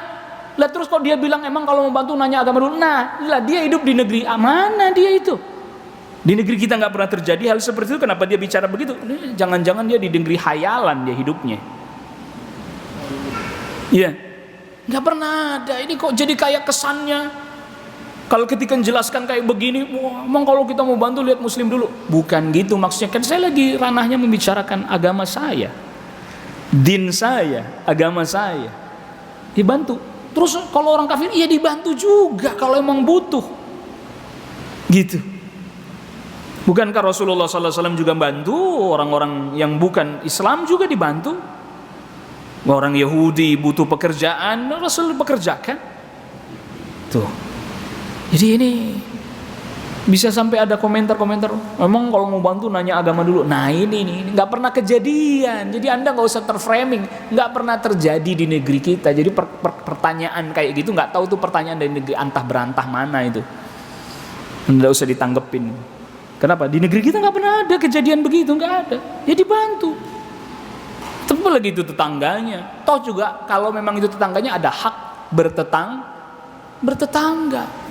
Lah terus kok dia bilang emang kalau mau bantu nanya agama dulu? Nah, lah dia hidup di negeri mana dia itu? Di negeri kita nggak pernah terjadi hal seperti itu. Kenapa dia bicara begitu? Jangan-jangan dia di negeri hayalan dia hidupnya. Iya, nggak pernah ada. Ini kok jadi kayak kesannya kalau ketika menjelaskan kayak begini, wah, emang kalau kita mau bantu lihat muslim dulu. Bukan gitu maksudnya. Kan saya lagi ranahnya membicarakan agama saya, din saya, agama saya. Dibantu. Terus kalau orang kafir, iya dibantu juga kalau emang butuh. Gitu. Bukankah Rasulullah SAW juga bantu orang-orang yang bukan Islam juga dibantu? Orang Yahudi butuh pekerjaan, Rasul pekerjakan. Tuh. Jadi ini bisa sampai ada komentar-komentar, emang kalau mau bantu nanya agama dulu. Nah ini nggak pernah kejadian. Jadi Anda nggak usah terframing, nggak pernah terjadi di negeri kita. Jadi pertanyaan kayak gitu nggak tahu tuh pertanyaan dari negeri antah berantah mana itu. Nggak usah ditanggepin. Kenapa? Di negeri kita nggak pernah ada kejadian begitu, nggak ada. Ya dibantu. Tapi lagi itu tetangganya. Toh juga kalau memang itu tetangganya ada hak bertetangga.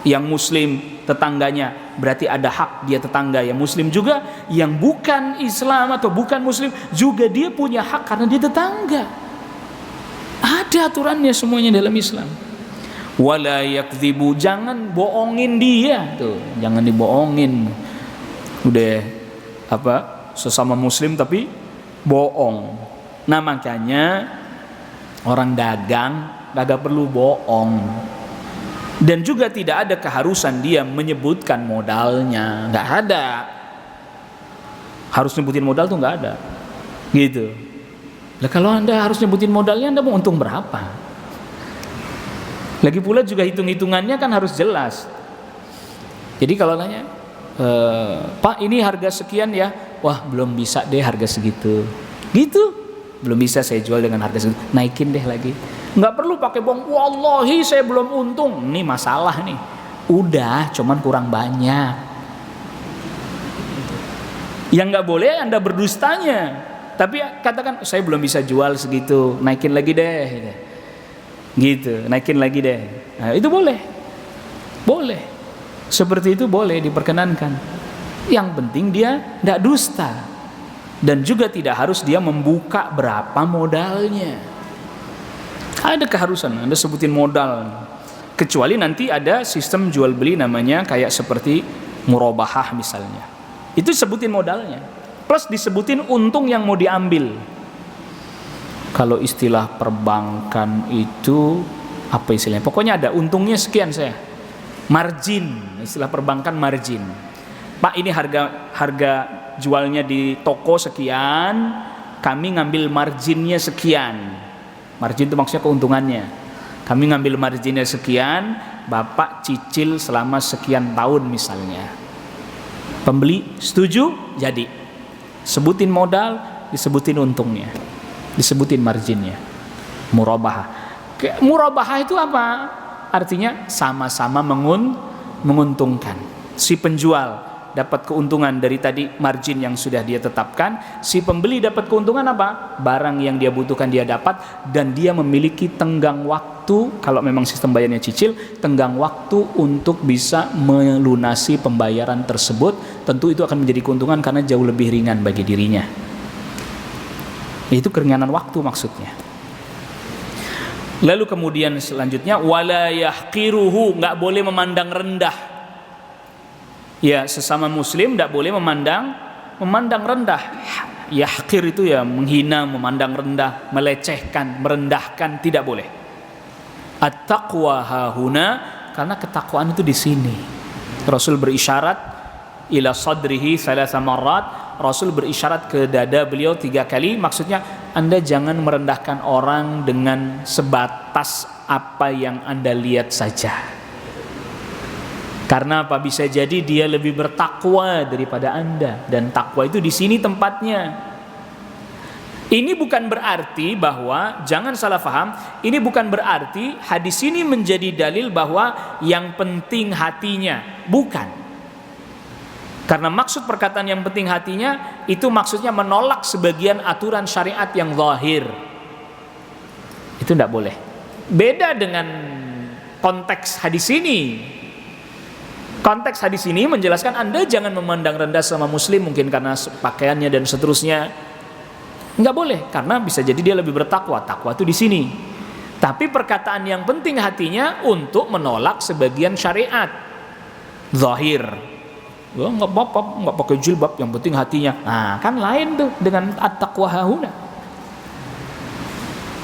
Yang muslim tetangganya berarti ada hak dia tetangga yang muslim juga. Yang bukan Islam atau bukan muslim juga dia punya hak karena dia tetangga. Ada aturannya semuanya dalam Islam. Wala yakdzibu, jangan bohongin dia tuh, jangan dibohongin. Udah sesama muslim tapi bohong. Nah makanya orang dagang kagak perlu bohong. Dan juga tidak ada keharusan dia menyebutkan modalnya, nggak ada. Harus nyebutin modal tuh nggak ada, gitu. Lah kalau Anda harus nyebutin modalnya, Anda mau untung berapa? Lagi pula juga hitung-hitungannya kan harus jelas. Jadi kalau nanya, Pak ini harga sekian ya, wah belum bisa deh harga segitu, gitu. Belum bisa saya jual dengan harga segitu, naikin deh lagi. Nggak perlu pakai bohong, wallahi saya belum untung. Ini masalah nih. Udah, cuman kurang banyak. Yang nggak boleh Anda berdustanya. Tapi katakan saya belum bisa jual segitu, naikin lagi deh. Gitu, naikin lagi deh. Nah, itu boleh. Boleh. Seperti itu boleh diperkenankan. Yang penting dia nggak dusta. Dan juga tidak harus dia membuka berapa modalnya. Ada keharusan, Anda sebutin modal. Kecuali nanti ada sistem jual beli namanya kayak seperti murabahah misalnya. Itu sebutin modalnya. Plus disebutin untung yang mau diambil. Kalau istilah perbankan itu apa istilahnya? Pokoknya ada untungnya sekian saya. Margin, istilah perbankan margin. Pak ini harga jualnya di toko sekian, kami ngambil marginnya sekian. Margin itu maksudnya keuntungannya. Kami ngambil marginnya sekian, Bapak cicil selama sekian tahun misalnya. Pembeli setuju, jadi. Sebutin modal, disebutin untungnya, disebutin marginnya. Murabahah. Murabahah itu apa? Artinya sama-sama menguntungkan. Si penjual dapat keuntungan dari tadi margin yang sudah dia tetapkan, si pembeli dapat keuntungan apa? Barang yang dia butuhkan dia dapat, dan dia memiliki tenggang waktu, kalau memang sistem bayarnya cicil, tenggang waktu untuk bisa melunasi pembayaran tersebut. Tentu itu akan menjadi keuntungan karena jauh lebih ringan bagi dirinya. Itu keringanan waktu maksudnya. Lalu kemudian selanjutnya, wala yahqiruhu, enggak boleh memandang rendah. Ya, sesama muslim tidak boleh memandang rendah. Yahqir itu ya menghina, memandang rendah, melecehkan, merendahkan, tidak boleh. At-taqwa hahuna, karena ketakwaan itu di sini. Rasul berisyarat ila sadrihi thalatha marrat, Rasul berisyarat ke dada beliau 3 kali. Maksudnya Anda jangan merendahkan orang dengan sebatas apa yang Anda lihat saja. Karena apa? Bisa jadi dia lebih bertakwa daripada Anda, dan takwa itu di sini tempatnya. Ini bukan berarti bahwa, jangan salah paham, ini bukan berarti hadis ini menjadi dalil bahwa yang penting hatinya, bukan. Karena maksud perkataan yang penting hatinya itu maksudnya menolak sebagian aturan syariat yang zahir. Itu tidak boleh. Beda dengan konteks hadis ini. Konteks hadis ini menjelaskan Anda jangan memandang rendah sama muslim mungkin karena pakaiannya dan seterusnya. Enggak boleh, karena bisa jadi dia lebih bertakwa. Takwa itu di sini. Tapi perkataan yang penting hatinya untuk menolak sebagian syariat zahir. Ya, enggak apa-apa, enggak pakai jilbab, yang penting hatinya. Nah, kan lain tuh dengan at-taqwa hahuna.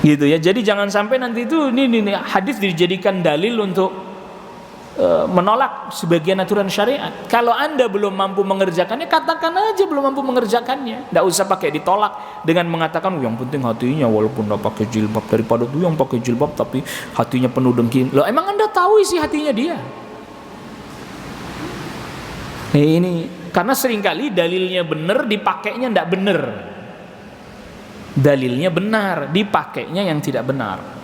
Gitu ya. Jadi jangan sampai nanti itu ini hadis dijadikan dalil untuk menolak sebagian aturan syariat. Kalau Anda belum mampu mengerjakannya, katakan aja belum mampu mengerjakannya. Tidak usah pakai ditolak dengan mengatakan yang penting hatinya walaupun tidak pakai jilbab, daripada tuh yang pakai jilbab tapi hatinya penuh dengki. Loh, emang Anda tahu isi hatinya dia? Ini karena seringkali dalilnya benar, dipakainya tidak benar. Dalilnya benar, dipakainya yang tidak benar.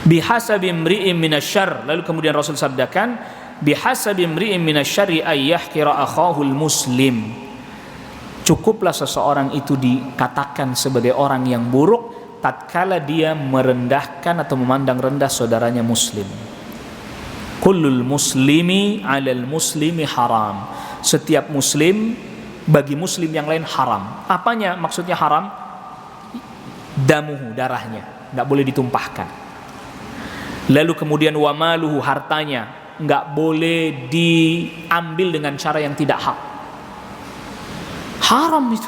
Bihasabi imri'in minasyarr, lalu kemudian Rasul sabdakan, bihasabi imri'in minasyarri ay yahqira akhahul muslim. Cukuplah seseorang itu dikatakan sebagai orang yang buruk tatkala dia merendahkan atau memandang rendah saudaranya muslim. Kullul muslimi 'alal muslimi haram. Setiap muslim bagi muslim yang lain haram. Apanya maksudnya haram? Damuhu, darahnya, enggak boleh ditumpahkan. Lalu kemudian wamaluhu, hartanya enggak boleh diambil dengan cara yang tidak hak. Haram itu.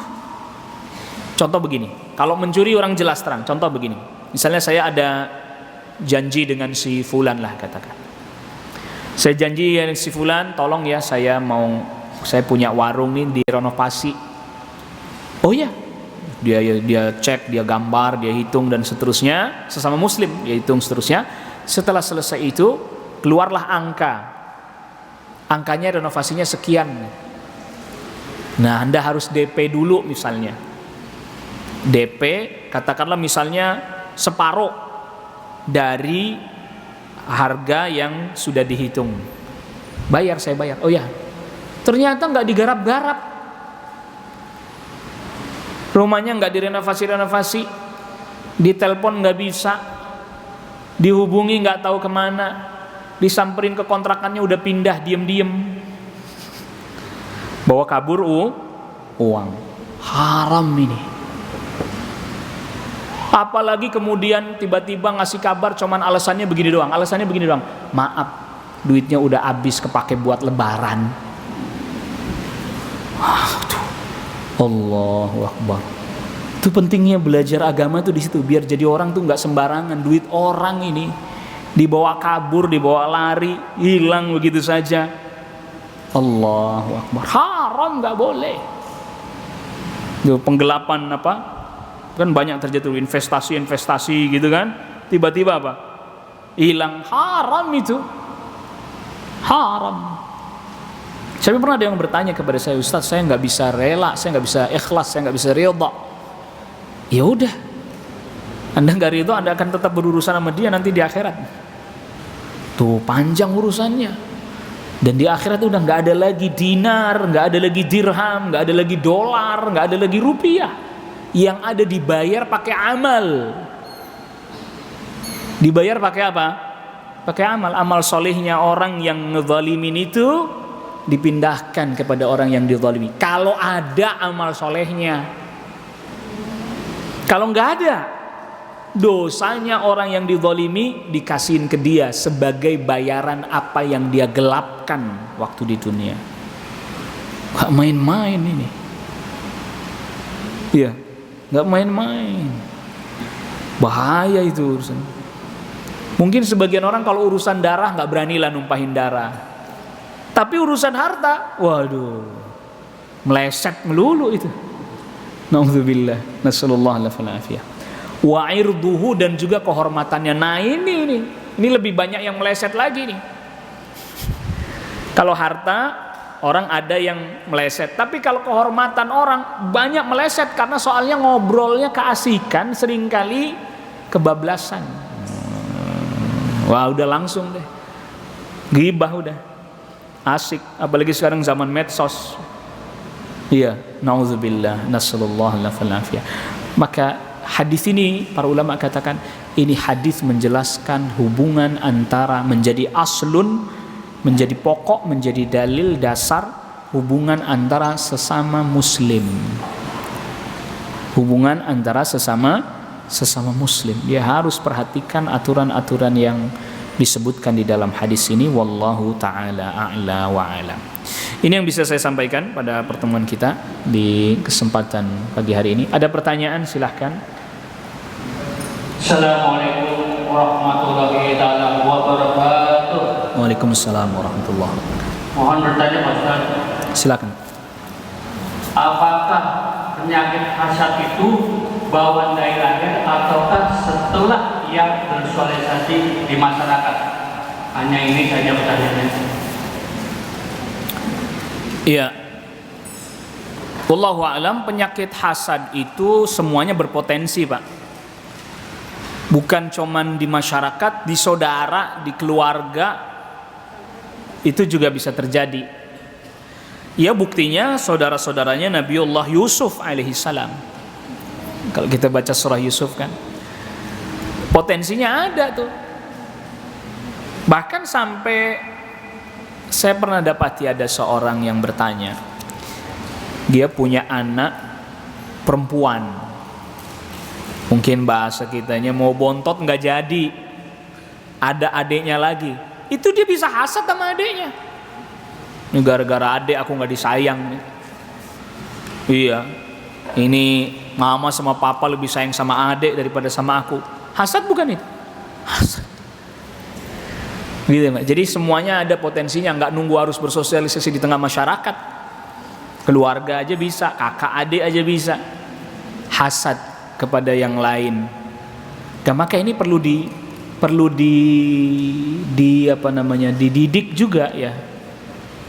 Contoh begini, kalau mencuri orang jelas terang. Contoh begini, misalnya saya ada janji dengan si fulan lah katakan. Saya janji dengan si fulan, tolong ya saya punya warung nih direnovasi. Oh ya, dia cek, dia gambar, dia hitung dan seterusnya, sesama muslim dia hitung seterusnya. Setelah selesai itu keluarlah angkanya renovasinya sekian. Nah, Anda harus DP dulu misalnya. DP katakanlah misalnya separuh dari harga yang sudah dihitung. Saya bayar. Oh ya, ternyata nggak digarap-garap. Rumahnya nggak direnovasi, ditelepon nggak bisa, dihubungi nggak tahu kemana, disamperin ke kontrakannya udah pindah diem-diem, bawa kabur uang. Haram ini. Apalagi kemudian tiba-tiba ngasih kabar cuman alasannya begini doang, maaf, duitnya udah habis kepake buat lebaran. Allahu Akbar. Itu pentingnya belajar agama tuh di situ, biar jadi orang tuh nggak sembarangan. Duit orang ini dibawa kabur, dibawa lari, hilang begitu saja. Allahu Akbar. Haram, nggak boleh. Itu penggelapan apa? Kan banyak terjadi investasi gitu kan. Tiba-tiba apa? Hilang, haram itu. Haram. Saya pernah ada yang bertanya kepada saya, Ustaz, saya nggak bisa rela, saya nggak bisa ikhlas, saya nggak bisa ridha. Ya udah, Anda nggak ridha, Anda akan tetap berurusan sama dia nanti di akhirat. Tuh panjang urusannya. Dan di akhirat udah nggak ada lagi dinar, nggak ada lagi dirham, nggak ada lagi dolar, nggak ada lagi rupiah. Yang ada dibayar pakai amal. Dibayar pakai apa? Pakai amal. Amal solehnya orang yang ngezalimin itu dipindahkan kepada orang yang dizalimi. Kalau ada amal solehnya. Kalau nggak ada, dosanya orang yang dizalimi dikasihin ke dia sebagai bayaran apa yang dia gelapkan waktu di dunia. Gak main-main ini. Iya, gak main-main. Bahaya itu urusan. Mungkin sebagian orang kalau urusan darah gak beranilah numpahin darah. Tapi urusan harta, waduh, meleset melulu itu. Nauzubillah, nasallallahu alaihi wasallam. Wa irduhu, dan juga kehormatannya. Nah ini lebih banyak yang meleset lagi nih. Kalau harta orang ada yang meleset, tapi kalau kehormatan orang banyak meleset karena soalnya ngobrolnya keasikan, seringkali kebablasan. Wah udah langsung deh, ghibah udah asik, apalagi sekarang zaman medsos. Iya, nauzubillah, nasallallahu alaihi wasallam. Maka hadis ini para ulama katakan ini hadis menjelaskan hubungan antara menjadi aslun, menjadi pokok, menjadi dalil dasar hubungan antara sesama muslim. Hubungan antara sesama muslim. Dia harus perhatikan aturan-aturan yang disebutkan di dalam hadis ini. Wallahu taala a'la wa alam. Ini yang bisa saya sampaikan pada pertemuan kita di kesempatan pagi hari ini. Ada pertanyaan silahkan. Assalamualaikum warahmatullahi wabarakatuh. Waalaikumsalam warahmatullahi wabarakatuh. Mohon bertanya Pak Ustaz. Silakan. Apakah penyakit hasad itu bawaan dari lahir ataukah setelah ia bersosialisasi di masyarakat? Hanya ini saja pertanyaannya. Iya. Wallahu a'lam, penyakit hasad itu semuanya berpotensi, Pak. Bukan cuman di masyarakat, di saudara, di keluarga, itu juga bisa terjadi. Ya buktinya saudara-saudaranya Nabiullah Yusuf alaihissalam. Kalau kita baca surah Yusuf kan, potensinya ada tuh. Bahkan sampai saya pernah dapati ada seorang yang bertanya, dia punya anak perempuan, mungkin bahasa kitanya mau bontot nggak jadi, ada adiknya lagi, itu dia bisa hasad sama adiknya. Ini gara-gara adik aku nggak disayang. Iya, ini mama sama papa lebih sayang sama adik daripada sama aku. Hasad bukan itu? Hasad. Gitu, Mbak. Jadi semuanya ada potensinya, nggak nunggu harus bersosialisasi di tengah masyarakat. Keluarga aja bisa, kakak adik aja bisa hasad kepada yang lain. Dan maka ini perlu dididik juga ya.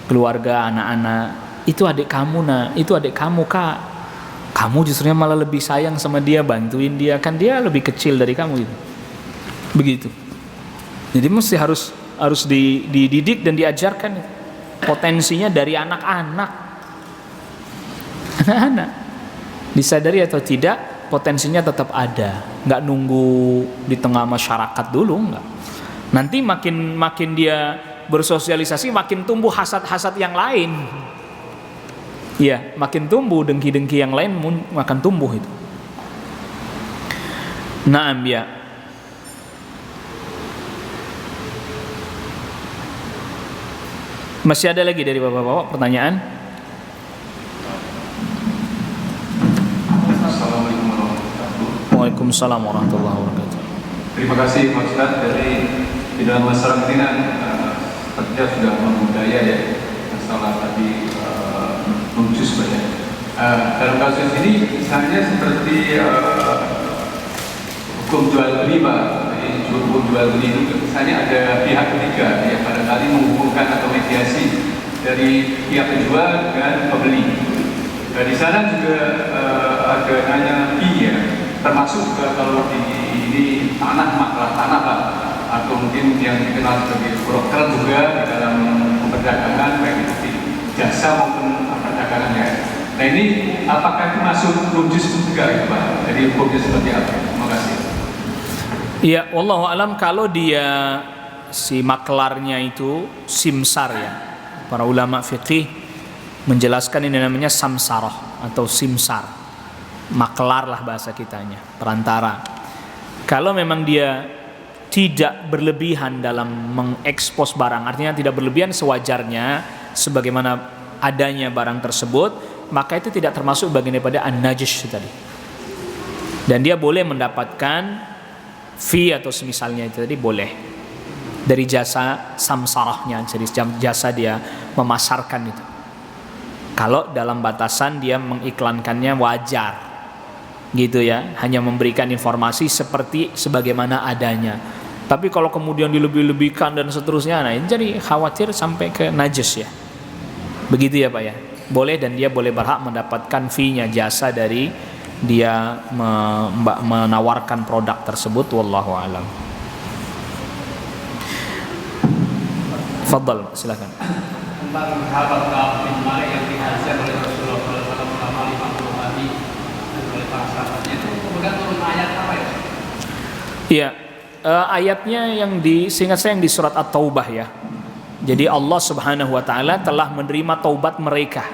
Keluarga, anak-anak, itu adik kamu itu adik kamu kak. Kamu justru malah lebih sayang sama dia, bantuin dia, kan dia lebih kecil dari kamu gitu. Begitu. Jadi mesti harus dididik dan diajarkan potensinya dari anak-anak. Anak-anak disadari atau tidak, potensinya tetap ada. Nggak nunggu di tengah masyarakat dulu, nggak. Nanti makin dia bersosialisasi, makin tumbuh hasad-hasad yang lain. Iya, makin tumbuh dengki-dengki yang lain akan tumbuh itu. Naam ya. Masih ada lagi dari bapak-bapak pertanyaan? Assalamualaikum warahmatullahi wabarakatuh. Waalaikumsalam warahmatullahi wabarakatuh. Terima kasih Pak Ustaz, dari di dalam masyarakat ini sepertinya sudah membudaya ya masalah tadi lucu sebenarnya. Dalam kasus ini misalnya seperti hukum jual beli Pak, hukum jual beli itu misalnya ada pihak ketiga yang barangkali menghubungkan atau mediasi dari pihak penjual dengan pembeli. Di sana juga ada nanya fee ya, termasuk juga kalau ini tanah masalah tanah Pak, atau mungkin yang dikenal sebagai broker juga di dalam perdagangan baik itu di jasa maupun perdagangan ya. Nah ini apakah itu masuk rujus juga ya Pak? Jadi hukumnya seperti apa? Terima kasih. Iya, wallahu alam. Kalau dia si maklarnya itu simsar ya, para ulama fikih menjelaskan ini namanya samsarah atau simsar, maklar lah bahasa kitanya, perantara. Kalau memang dia tidak berlebihan dalam mengekspos barang, artinya tidak berlebihan sewajarnya sebagaimana adanya barang tersebut, maka itu tidak termasuk bagian daripada an-najis tadi. Dan dia boleh mendapatkan fee atau semisalnya itu tadi boleh dari jasa samsarahnya, jadi jasa dia memasarkan itu. Kalau dalam batasan dia mengiklankannya wajar, gitu ya, hanya memberikan informasi seperti sebagaimana adanya. Tapi kalau kemudian dilebih-lebihkan dan seterusnya, nah ini jadi khawatir sampai ke najis ya. Begitu ya Pak ya. Boleh, dan dia boleh berhak mendapatkan fee-nya, jasa dari dia menawarkan produk tersebut. Wallahu alam. Fadhal, silakan. Tentang sahabat Ka'ab bin Malik yang dihajar oleh Rasulullah SAW selama 50 hari dan oleh para sahabatnya, itu kemudian turun ayat apa ya? Iya, ayatnya yang seingat saya yang di surat At-Taubah ya. Jadi Allah Subhanahu wa taala telah menerima taubat mereka.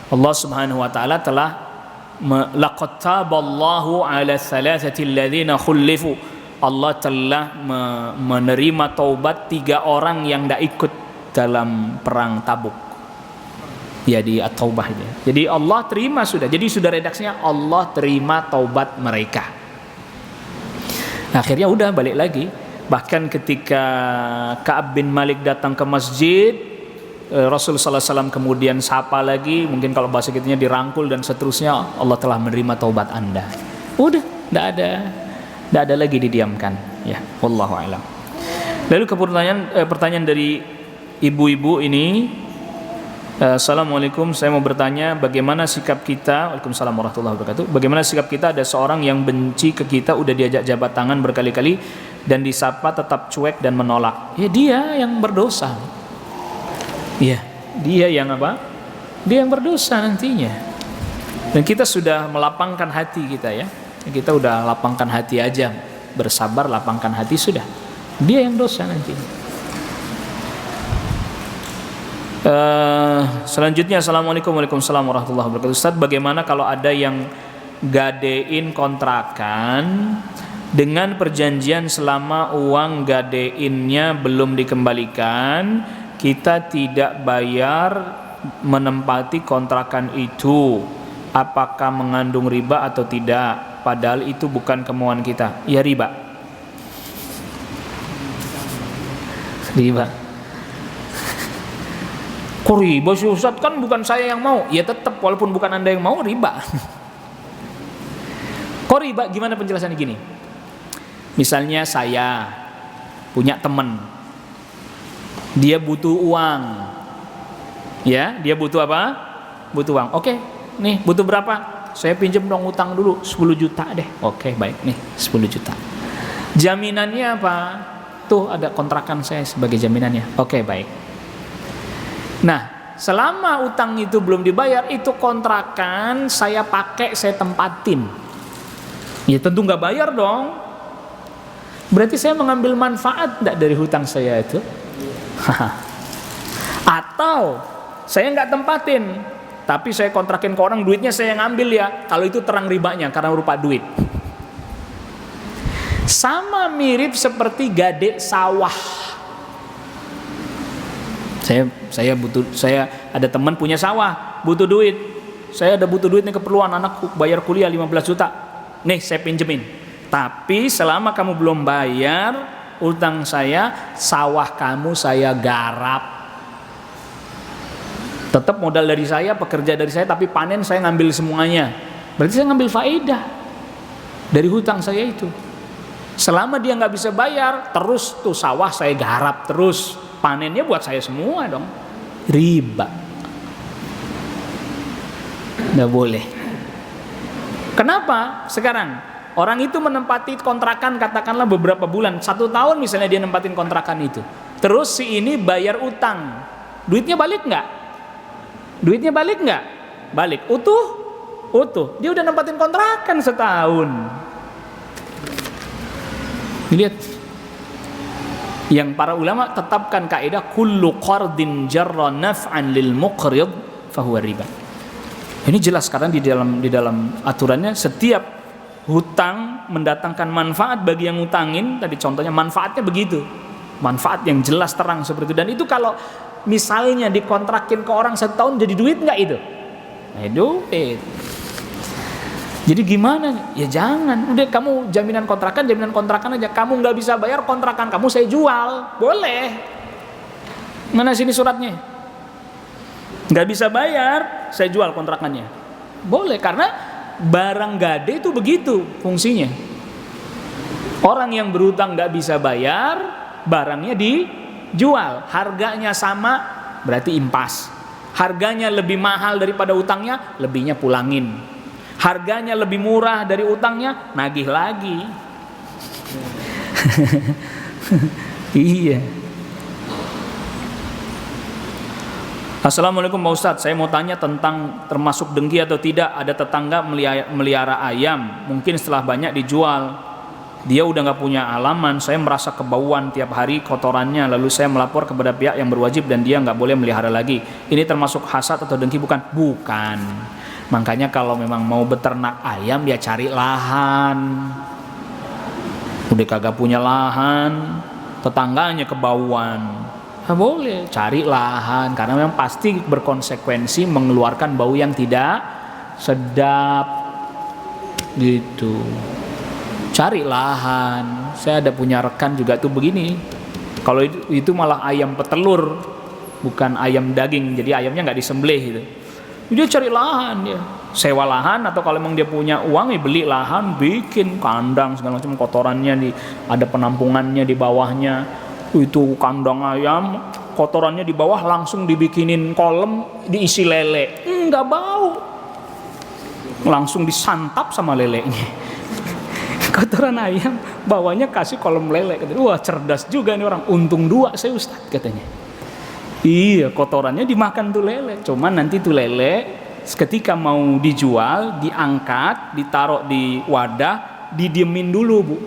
Allah Subhanahu wa taala telah laqad taballahu ala thalathati alladhina khulifu. Allah telah menerima taubat 3 orang yang tidak ikut dalam perang Tabuk. Ya di At-Taubah itu. Jadi Allah terima sudah. Jadi sudah redaksinya Allah terima taubat mereka. Akhirnya udah balik lagi. Bahkan ketika Ka'ab bin Malik datang ke masjid, Rasul sallallahu alaihi wasallam kemudian sapa lagi, mungkin kalau bahasa kitanya dirangkul dan seterusnya, Allah telah menerima taubat Anda. Udah, tidak ada lagi didiamkan. Ya, wallahu a'lam. Lalu pertanyaan dari ibu-ibu ini, Assalamualaikum, saya mau bertanya bagaimana sikap kita, Waalaikumsalam warahmatullahi wabarakatuh, bagaimana sikap kita ada seorang yang benci ke kita, udah diajak jabat tangan berkali-kali dan disapa tetap cuek dan menolak. Ya dia yang berdosa. Iya, dia yang apa? Dia yang berdosa nantinya. Dan kita sudah melapangkan hati kita ya. Kita udah lapangkan hati aja, bersabar, lapangkan hati sudah. Dia yang dosa nantinya. Selanjutnya, Assalamualaikum warahmatullahi wabarakatuh. Ustaz, bagaimana kalau ada yang gadein kontrakan dengan perjanjian selama uang gadeinnya belum dikembalikan, kita tidak bayar menempati kontrakan itu, apakah mengandung riba atau tidak? Padahal itu bukan kemauan kita. Ya riba. Riba. Kok riba sih Ustaz, kan bukan saya yang mau. Ya tetap walaupun bukan Anda yang mau, riba. Kok riba? Gimana penjelasannya gini? Misalnya saya punya teman, dia butuh uang. Ya, dia butuh apa? Butuh uang. Oke, nih butuh berapa? Saya pinjam dong, utang dulu 10 juta deh. Oke, baik nih 10 juta. Jaminannya apa? Tuh ada kontrakan saya sebagai jaminannya. Oke, baik. Nah, selama utang itu belum dibayar, itu kontrakan saya pakai, saya tempatin. Ya tentu nggak bayar dong. Berarti saya mengambil manfaat enggak dari hutang saya itu? Atau saya nggak tempatin, tapi saya kontrakin ke orang, duitnya saya yang ambil ya. Kalau itu terang ribanya karena berupa duit. Sama mirip seperti gade sawah. Saya ada teman punya sawah, butuh duit. Saya ada butuh duit nih, keperluan anakku bayar kuliah 15 juta. Nih saya pinjemin. Tapi selama kamu belum bayar utang saya, sawah kamu saya garap. Tetap modal dari saya, pekerja dari saya, tapi panen saya ngambil semuanya. Berarti saya ngambil faedah dari hutang saya itu. Selama dia nggak bisa bayar, terus tuh sawah saya garap terus, panennya buat saya semua dong. Riba. Nggak boleh. Kenapa? Sekarang orang itu menempati kontrakan katakanlah beberapa bulan, 1 tahun misalnya dia nempatin kontrakan itu. Terus si ini bayar utang, duitnya balik nggak? Duitnya balik nggak? Balik. Utuh. Dia udah nempatin kontrakan setahun. Lihat. Yang para ulama tetapkan kaidah kullu qardin jarra naf'an lil muqrid fahuwa riba. Ini jelas karena di dalam aturannya setiap hutang mendatangkan manfaat bagi yang ngutangin, tadi contohnya manfaatnya begitu. Manfaat yang jelas terang seperti itu. Dan itu kalau misalnya dikontrakin ke orang 1 tahun jadi duit nggak itu? Duit. Jadi gimana? Ya jangan. Udah kamu jaminan kontrakan aja. Kamu nggak bisa bayar kontrakan kamu saya jual, boleh. Mana sini suratnya? Nggak bisa bayar, saya jual kontrakannya. Boleh karena barang gade itu begitu fungsinya. Orang yang berutang nggak bisa bayar, barangnya dijual, harganya sama, berarti impas. Harganya lebih mahal daripada utangnya, lebihnya pulangin. Harganya lebih murah dari utangnya, nagih lagi. Iya. Assalamualaikum Pak Ustadz, saya mau tanya tentang termasuk dengki atau tidak. Ada tetangga melihara ayam, mungkin setelah banyak dijual. Dia udah gak punya halaman, saya merasa kebauan tiap hari kotorannya, lalu saya melapor kepada pihak yang berwajib dan dia gak boleh melihara lagi. Ini termasuk hasad atau dengki bukan? Bukan. Makanya kalau memang mau beternak ayam ya cari lahan. Udah kagak punya lahan, tetangganya kebauan, boleh cari lahan, karena memang pasti berkonsekuensi mengeluarkan bau yang tidak sedap gitu. Cari lahan. Saya ada punya rekan juga tuh begini. Kalau itu malah ayam petelur, bukan ayam daging. Jadi ayamnya nggak disembelih gitu. Dia cari lahan, dia sewa lahan, atau kalau memang dia punya uang ya beli lahan, bikin kandang segala macam, kotorannya ada penampungannya di bawahnya. Itu kandang ayam, kotorannya di bawah langsung dibikinin kolam, diisi lele, nggak bau, langsung disantap sama lelenya. Kotoran ayam bawahnya kasih kolam lele. Wah cerdas juga nih orang, untung 2 saya Ustadz katanya. Iya, kotorannya dimakan tuh lele. Cuman nanti tuh lele ketika mau dijual, diangkat, ditaruh di wadah, didiemin dulu Bu,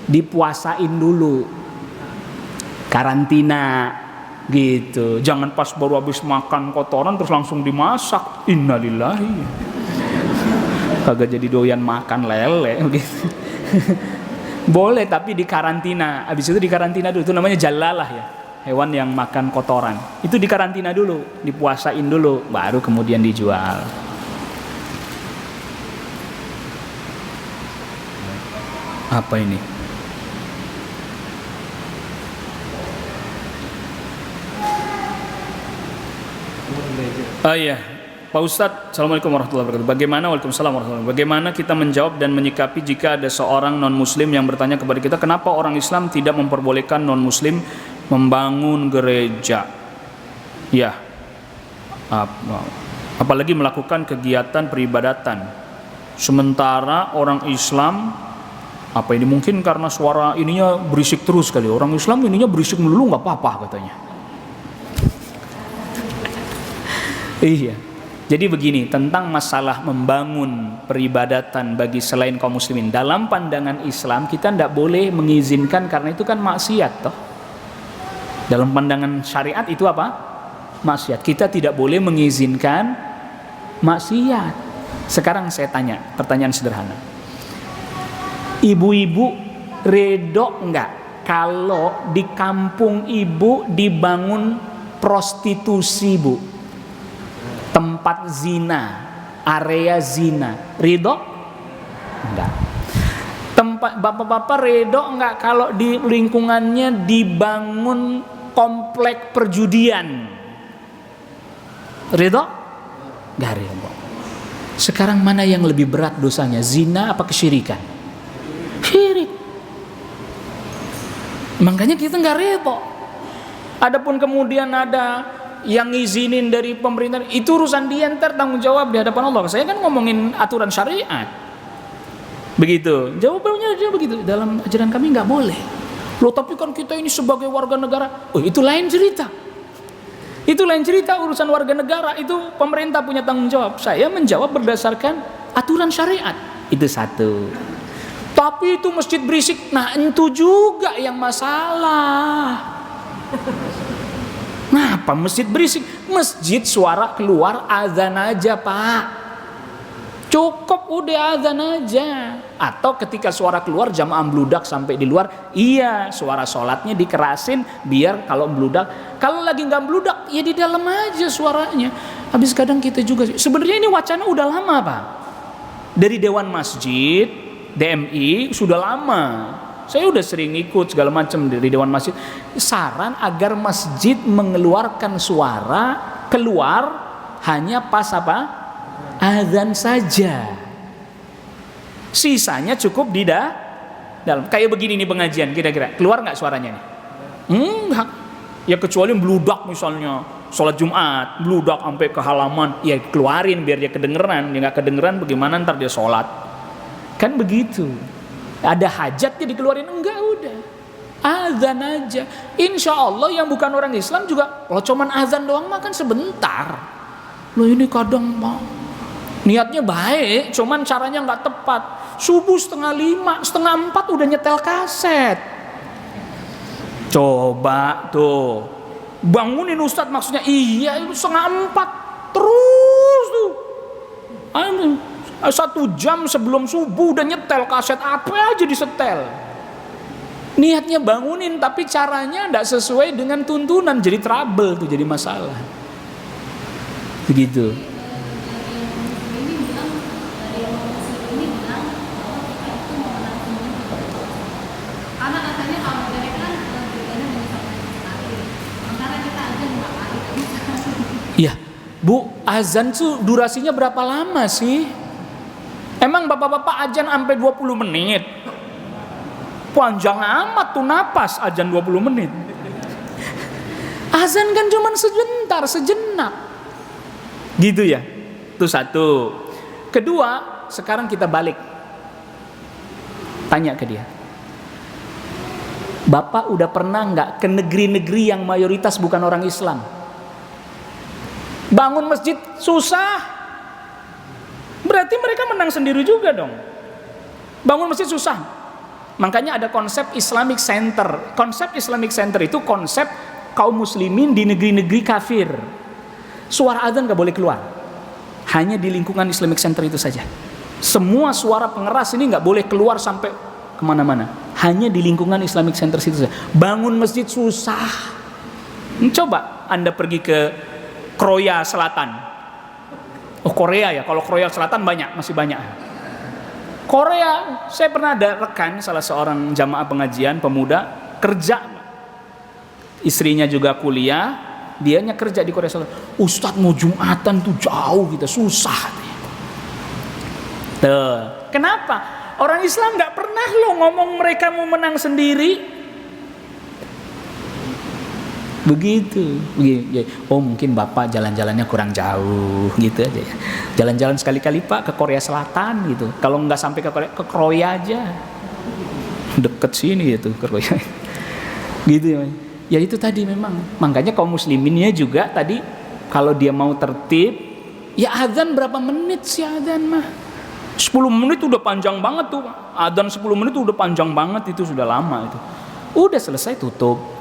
dipuasain dulu, karantina gitu. Jangan pas baru habis makan kotoran terus langsung dimasak. Innalillahi, kagak jadi doyan makan lele gitu. Boleh tapi dikarantina. Habis itu dikarantina dulu. Itu namanya jalalah ya, hewan yang makan kotoran. Itu dikarantina dulu, dipuasain dulu, baru kemudian dijual. Apa ini? Oh iya, Pak Ustadz, Assalamualaikum warahmatullahi wabarakatuh. Waalaikumsalam warahmatullahi wabarakatuh. Bagaimana kita menjawab dan menyikapi jika ada seorang non-muslim yang bertanya kepada kita, kenapa orang Islam tidak memperbolehkan non-muslim membangun gereja? Ya, apalagi melakukan kegiatan peribadatan. Sementara orang Islam, apa ini mungkin karena suara ininya berisik terus kali. Orang Islam ininya berisik melulu nggak apa-apa katanya. Iya. Jadi begini, tentang masalah membangun peribadatan bagi selain kaum muslimin, dalam pandangan Islam kita tidak boleh mengizinkan, karena itu kan maksiat toh. Dalam pandangan syariat itu apa? Maksiat. Kita tidak boleh mengizinkan maksiat. Sekarang saya tanya, pertanyaan sederhana. Ibu-ibu redok enggak kalau di kampung ibu dibangun prostitusi, Bu? Tempat zina, area zina, ridho? Enggak. Tempat bapak-bapak ridho enggak kalau di lingkungannya dibangun komplek perjudian? Ridho? Gak ridho. Sekarang mana yang lebih berat dosanya, zina apa kesyirikan? Syirik. Makanya kita gak ridho. Adapun kemudian ada yang ngizinin dari pemerintah, itu urusan dia, ntar tanggung jawab di hadapan Allah. Saya kan ngomongin aturan syariat. Begitu. Jawabannya dia begitu. Dalam ajaran kami nggak boleh. Loh, tapi kan kita ini sebagai warga negara. Oh, itu lain cerita. Itu lain cerita, urusan warga negara itu pemerintah punya tanggung jawab. Saya menjawab berdasarkan aturan syariat. Itu satu. Tapi itu masjid berisik. Nah, itu juga yang masalah. Ngapa masjid berisik? Masjid suara keluar azan aja, Pak. Cukup udah azan aja. Atau ketika suara keluar jamaah bludak sampai di luar, iya suara sholatnya dikerasin biar kalau bludak. Kalau lagi nggak bludak ya di dalam aja suaranya. Habis kadang kita juga, sebenarnya ini wacana udah lama, Pak. Dari Dewan Masjid, DMI sudah lama. Saya udah sering ikut segala macam dari Dewan Masjid. Saran agar masjid mengeluarkan suara keluar hanya pas apa? Azan saja. Sisanya cukup di dalam. Kayak begini nih pengajian kira-kira. Keluar nggak suaranya nih? Enggak. Ya kecuali bludak misalnya. Sholat Jumat, bludak sampai ke halaman. Ya keluarin biar dia kedengeran. Dia nggak kedengeran bagaimana ntar dia sholat. Kan begitu. Ada hajatnya dikeluarin, enggak, udah azan aja. Insya Allah yang bukan orang Islam juga, kalau cuman azan doang makan sebentar. Loh ini kadang niatnya baik, cuman caranya nggak tepat. Subuh 4:30, 3:30 udah nyetel kaset. Coba tuh bangunin Ustadz, maksudnya iya itu 3:30 terus tuh. 1 jam sebelum subuh udah nyetel kaset, apa aja disetel. Niatnya bangunin tapi caranya tidak sesuai dengan tuntunan, jadi trouble tuh, jadi masalah. Begitu. Iya, Bu, azan tuh durasinya berapa lama sih? Emang bapak-bapak azan sampai 20 menit? Panjang amat tuh napas azan 20 menit. Azan kan cuma sebentar, sejenak. Gitu ya. Itu satu. Kedua, sekarang kita balik. Tanya ke dia. Bapak udah pernah nggak ke negeri-negeri yang mayoritas bukan orang Islam? Bangun masjid susah. Berarti mereka menang sendiri juga dong. Bangun masjid susah. Makanya ada konsep Islamic Center. Konsep Islamic Center itu konsep kaum muslimin di negeri-negeri kafir. Suara azan gak boleh keluar. Hanya di lingkungan Islamic Center itu saja. Semua suara pengeras ini gak boleh keluar sampai kemana-mana. Hanya di lingkungan Islamic Center itu saja. Bangun masjid susah. Coba Anda pergi ke Korea Selatan. Oh, Korea ya, kalau Korea Selatan banyak, masih banyak. Korea, saya pernah ada rekan salah seorang jamaah pengajian pemuda kerja, istrinya juga kuliah, dianya kerja di Korea Selatan. Ustadz mau Jumatan tuh jauh gitu, susah. Tuh, kenapa? Orang Islam nggak pernah loh ngomong mereka mau menang sendiri. Begitu. Oh mungkin bapak jalan-jalannya kurang jauh gitu aja ya. Jalan-jalan sekali-kali pak ke Korea Selatan gitu. Kalau nggak sampai ke Korea aja, deket sini gitu ke Korea. Gitu ya. Ya itu tadi memang. Makanya kaum musliminnya juga tadi kalau dia mau tertib, ya azan berapa menit sih azan mah? 10 menit udah panjang banget tuh. Azan 10 menit udah panjang banget, itu sudah lama itu. Udah selesai tutup.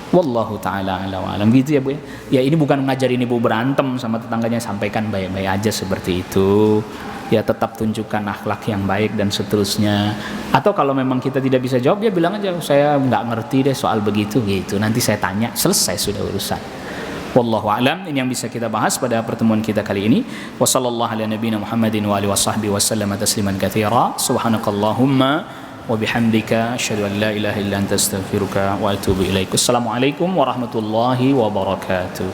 Wallahu ta'ala ala wa alam, gitu ya Bu ya. Ya ini bukan ngajarin ibu berantem sama tetangganya, sampaikan baik-baik aja seperti itu. Ya tetap tunjukkan akhlak yang baik dan seterusnya. Atau kalau memang kita tidak bisa jawab, ya bilang aja saya nggak ngerti deh soal begitu gitu. Nanti saya tanya, selesai sudah urusan. Wallahu a'lam. Ini yang bisa kita bahas pada pertemuan kita kali ini. Wa sallallahu ala nabiyina Muhammadin wa alihi washabbihi wasallam tasliman katsira. Subhanakallahumma wa bihamdika asyhadu an la ilaha illa anta astaghfiruka wa atubu ilaik. Assalamualaikum warahmatullahi wabarakatuh.